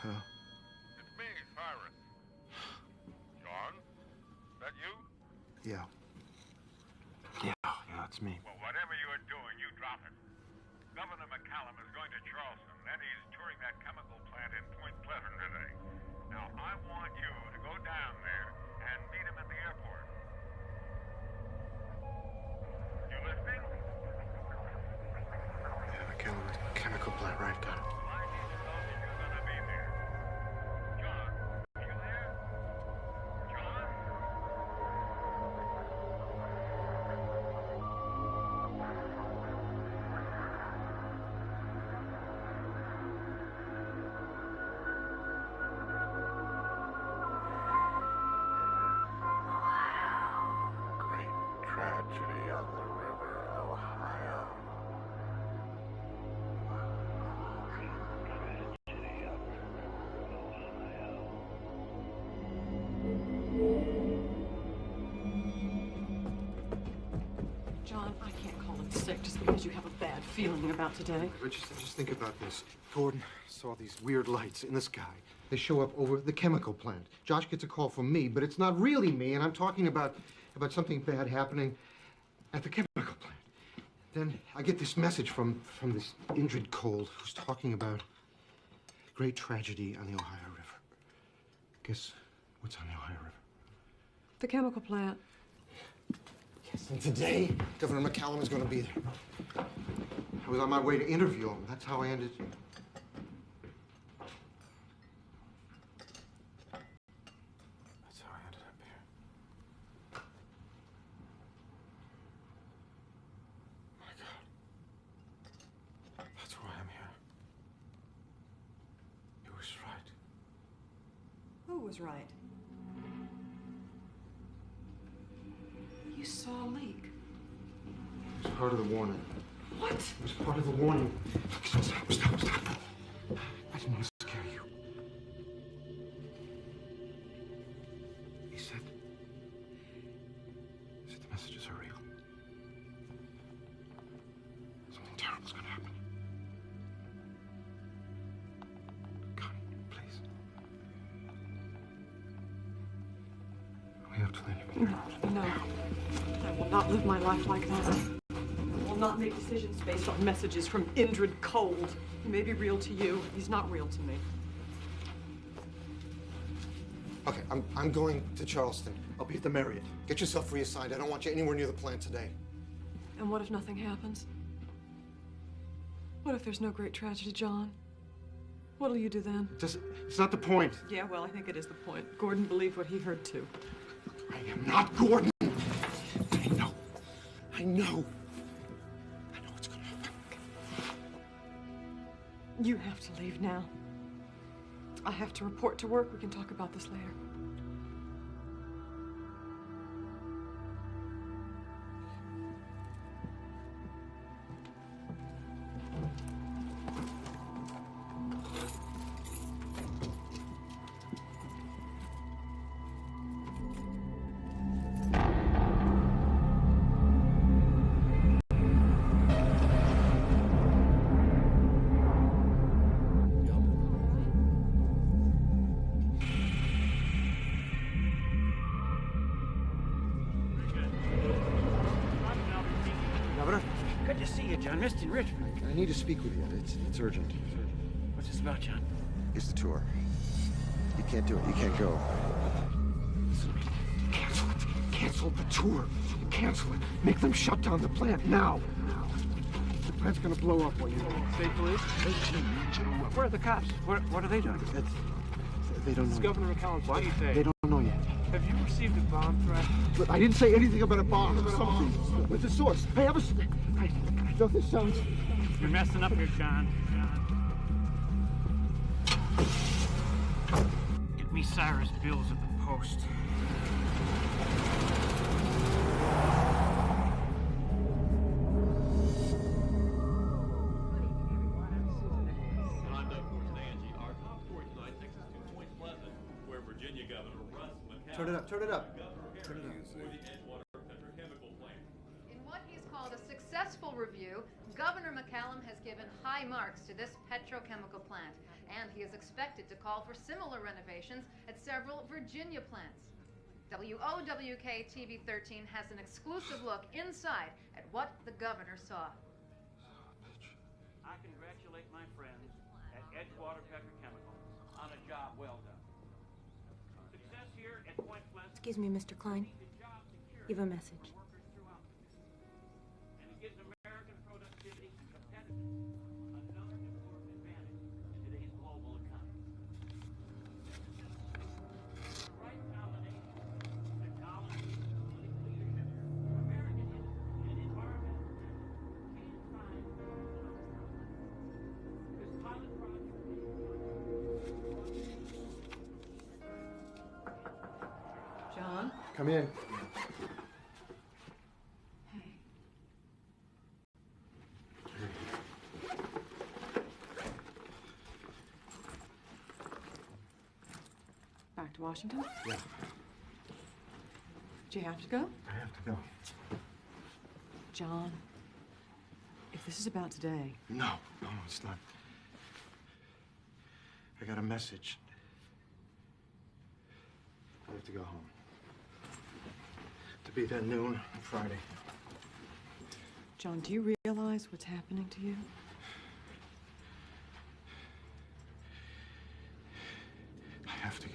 It's me, Cyrus. John? Is that you? Yeah, it's me. Well, whatever you are doing, you drop it. Governor McCallum is going to Charleston, then he's touring that chemical plant in Point Pleasant today. Now, I want you to go down there and meet him at the airport. You listening? Yeah, McCallum, chemical plant, right? Got it. Tragedy on the river, Ohio. John, I can't call him sick just because you have a bad feeling about today. But just think about this. Gordon saw these weird lights in the sky. They show up over the chemical plant. Josh gets a call from me, but it's not really me, and I'm talking about something bad happening at the chemical plant. Then I get this message from this Indrid Cole who's talking about great tragedy on the Ohio River. Guess what's on the Ohio River? The chemical plant. Yes, and today, Governor McCallum is going to be there. I was on my way to interview him. That's how I ended. That's how I ended up here. My God. That's why I'm here. He was right. Who was right? You saw a leak. It was part of the warning. What? It was part of the warning. Stop. I didn't want to scare you. He said the messages are real. Something terrible's gonna happen. Connie, please. We have to leave him here. No. I will not live my life like that. I will not make decisions based on messages from Indrid Cold. He may be real to you. He's not real to me. Okay, I'm going to Charleston. I'll be at the Marriott. Get yourself reassigned. I don't want you anywhere near the plant today. And what if nothing happens? What if there's no great tragedy, John? What'll you do then? It's not the point. Yeah, well, I think it is the point. Gordon believed what he heard, too. I am not Gordon. I know. I know what's gonna happen. You have to leave now. I have to report to work. We can talk about this later. Good to see you, John. Missed you in Richmond. I need to speak with you. It's urgent. What's this about, John? It's the tour. You can't do it. You can't go. Cancel it. Cancel the tour. Cancel it. Make them shut down the plant now. The plant's gonna blow up while you're there. State police? Where are the cops? What are they doing? They don't know. It's Governor McCallum's state day. They don't know yet. Have you received a bomb threat? But I didn't say anything about a bomb. Something. What's the source? I have a... I know this sounds... You're messing up here, John. Get me Cyrus bills at the post. Turn it up. Turn it up. In what he's called a successful review, Governor McCallum has given high marks to this petrochemical plant, and he is expected to call for similar renovations at several Virginia plants. WOWK TV 13 has an exclusive look inside at what the governor saw. I congratulate my friends at Edgewater Petrochemical on a job well done. Success here at Point Pleasant. Excuse me, Mr. Klein. You have a message. And it gives American productivity and competitiveness another important advantage in today's global economy. The right combination of technology, political leadership, American history, and environmental can find this pilot project. John? Come in. Back to Washington? Yeah, Do you have to go? I have to go. John, if this is about today... No, it's not. I got a message. I have to go home. To be there noon on Friday. John, do you realize what's happening to you? I have to go.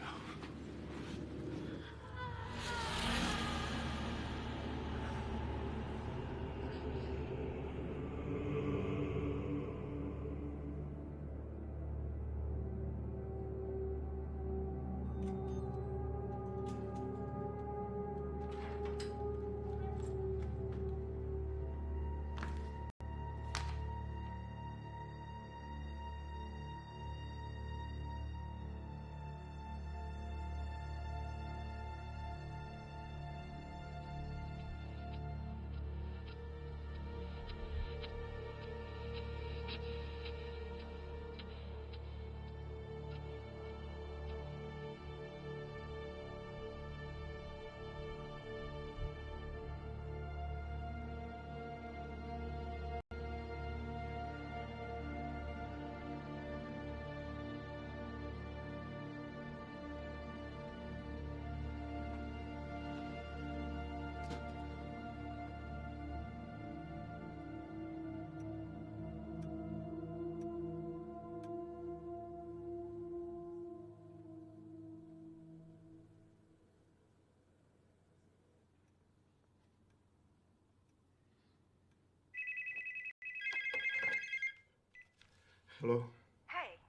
Hello? Hey,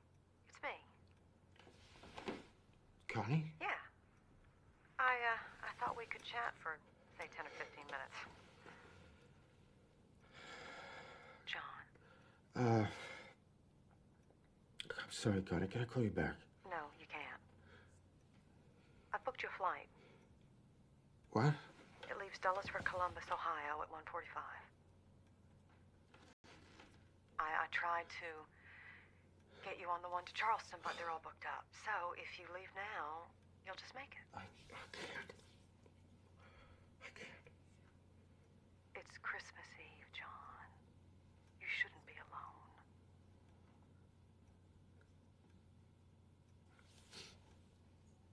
it's me. Connie? Yeah. I thought we could chat for, say, 10 or 15 minutes. John. I'm sorry, Connie. Can I call you back? No, you can't. I've booked you a flight. What? It leaves Dulles for Columbus, Ohio at 1:45. I tried to get you on the one to Charleston, but they're all booked up. So if you leave now, you'll just make it. I can't. It's Christmas Eve, John. You shouldn't be alone.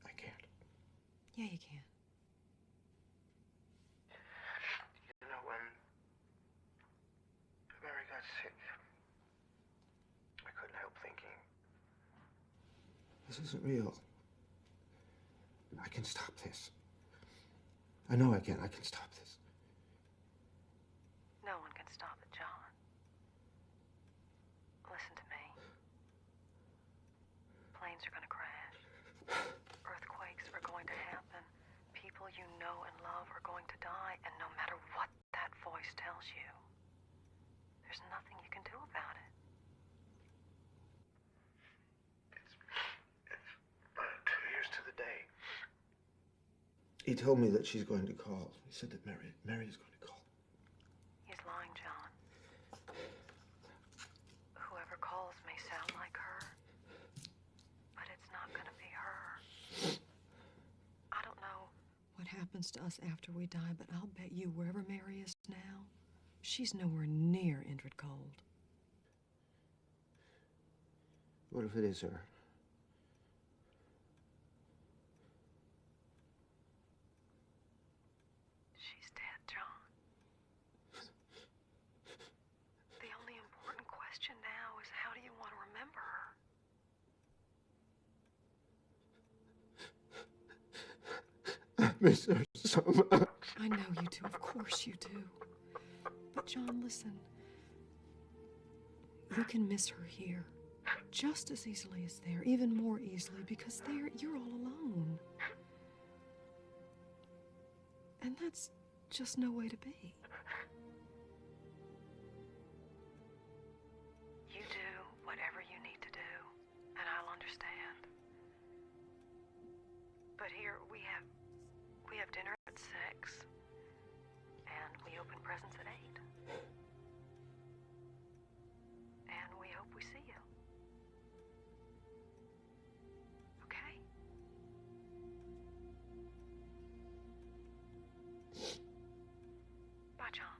I can't. Yeah, you can. You know, when Mary got sick, I couldn't help thinking. This isn't real. I can stop this. I know I can. I can stop this. No one can stop it, John. Listen to me. Planes are gonna crash. Earthquakes are going to happen. People you know and love are going to die, and no matter what that voice tells you, there's nothing you can do about it. It's about 2 years to the day. He told me that she's going to call. He said that Mary is going to call. He's lying, John. Whoever calls may sound like her, but it's not gonna be her. I don't know What happens to us after we die, but I'll bet you wherever Mary is now, she's nowhere near Indrid Cold. What if it is her? she's dead, John. The only important question now is how do you want to remember her? I miss her so much. I know you do, of course you do. But John, listen. You can miss her here just as easily as there, even more easily, because there you're all alone. And that's just no way to be. You do whatever you need to do, and I'll understand. But here we have dinner at 6, and we open presents at 8. And we hope we see you. Okay? Bye, John.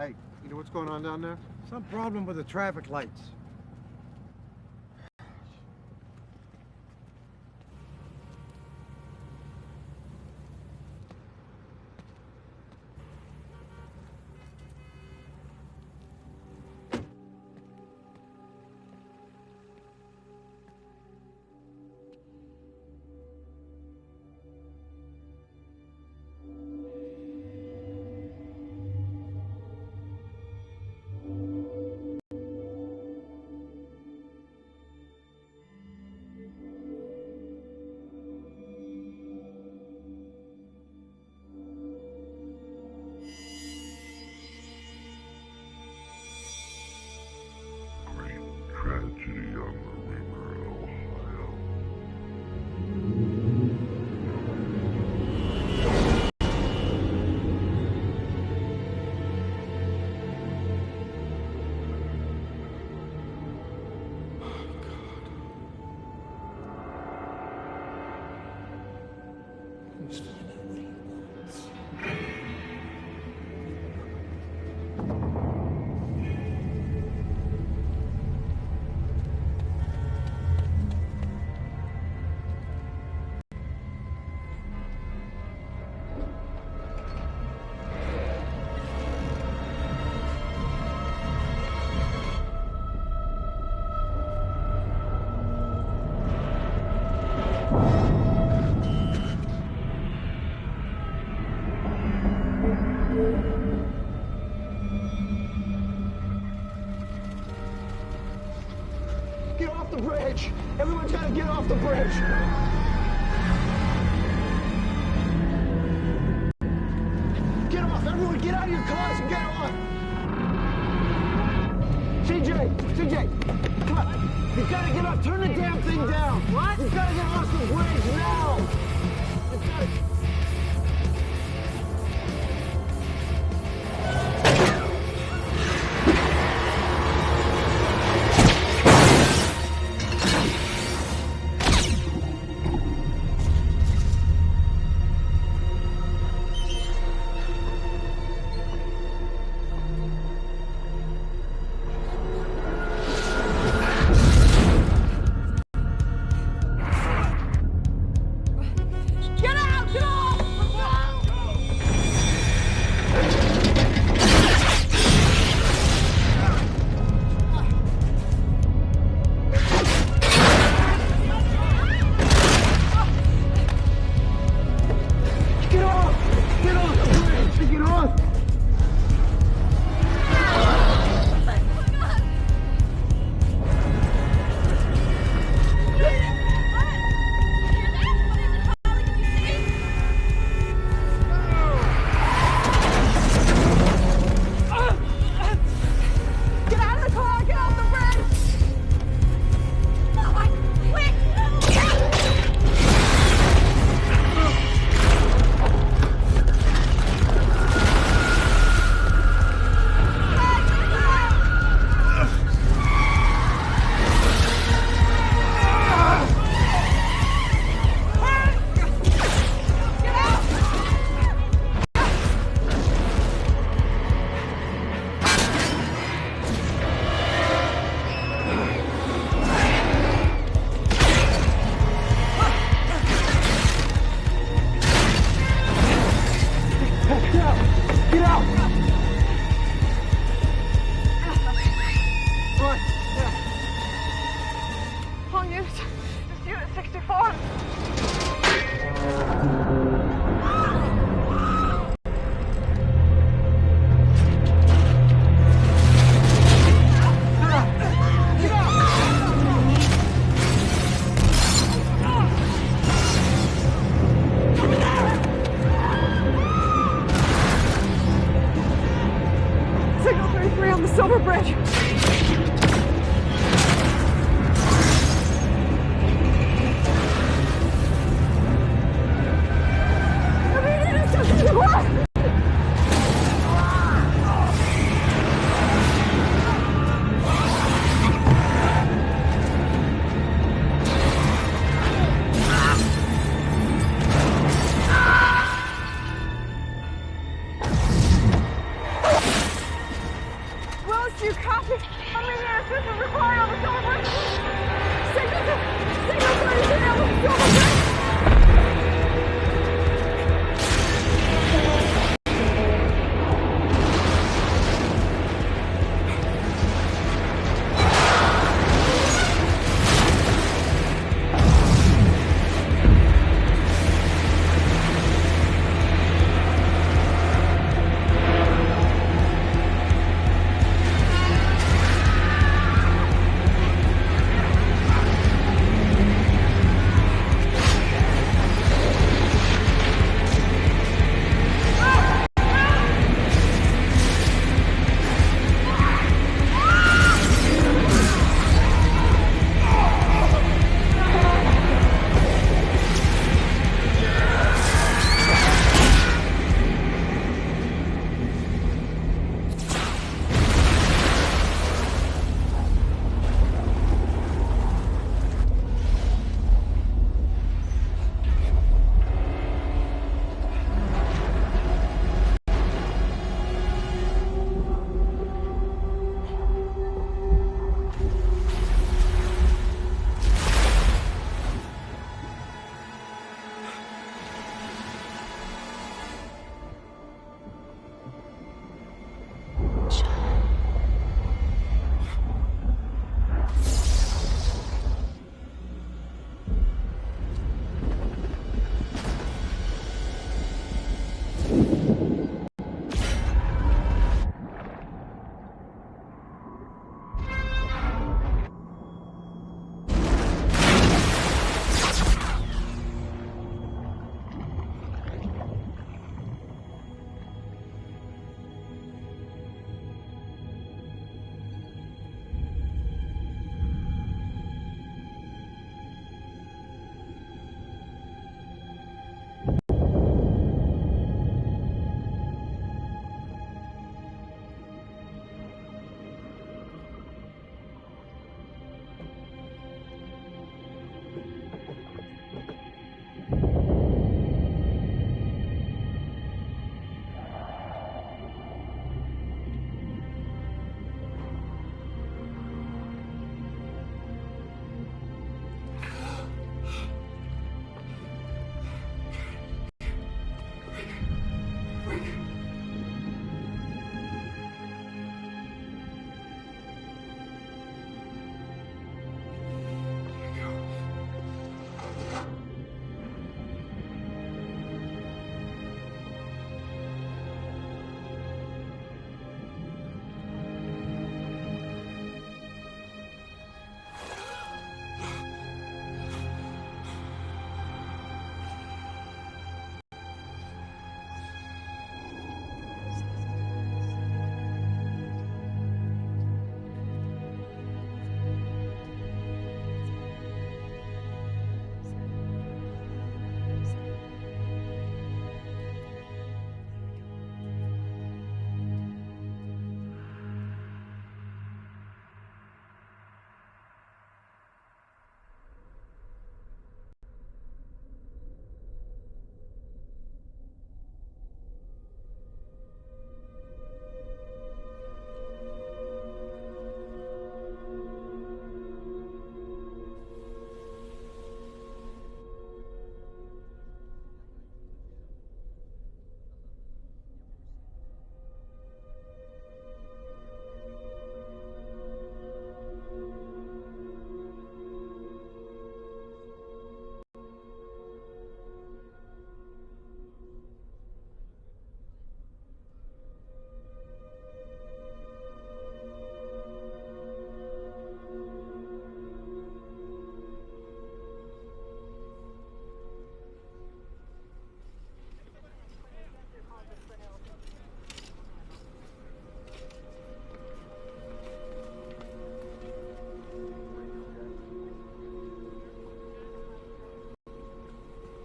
Hey, you know what's going on down there? Some problem with the traffic lights. Tragedy on the river in Ohio. Get off the bridge! Everyone's got to get off the bridge! Get off! Everyone get out of your cars and get off! CJ! Come on! You've got to get off! Turn the damn thing down! What? You've got to get off the bridge now! You've got to... Get out! Get out!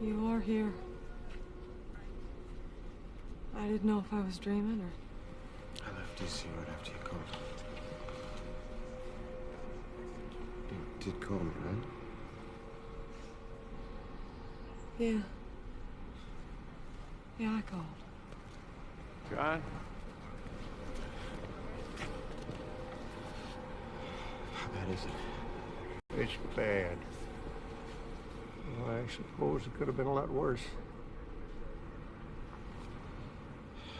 You are here. I didn't know if I was dreaming or... I left DC right after you called. You did call me, right? Yeah. Yeah, I called. John? bad is it? It's bad. Well, I suppose it could have been a lot worse.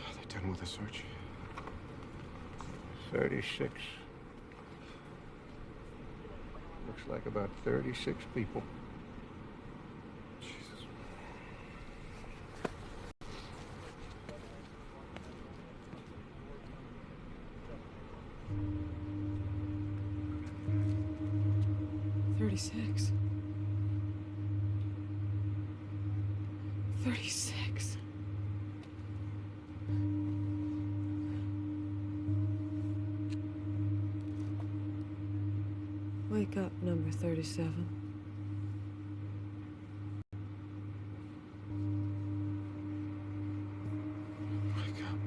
Are they done with the search? 36. Looks like about 36 people. Jesus. $36. 36. Wake up, number 37. Wake up.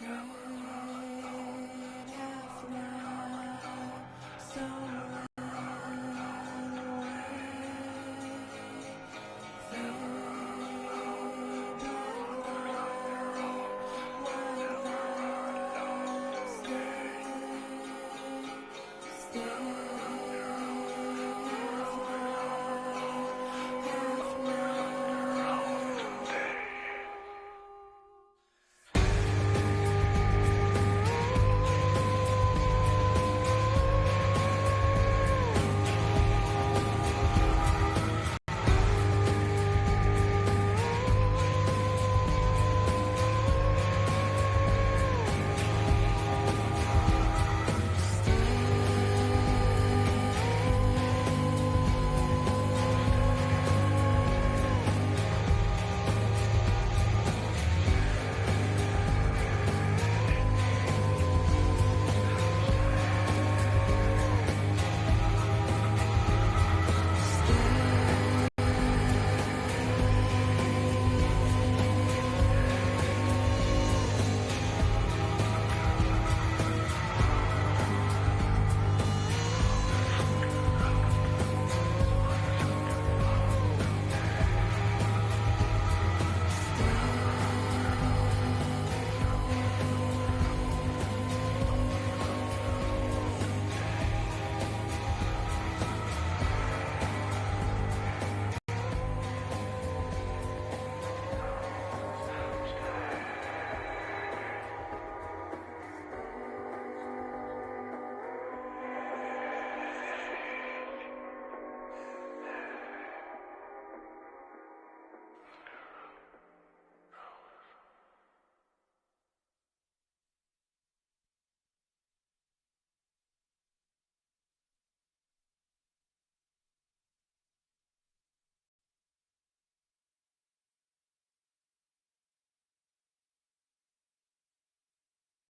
Jammer.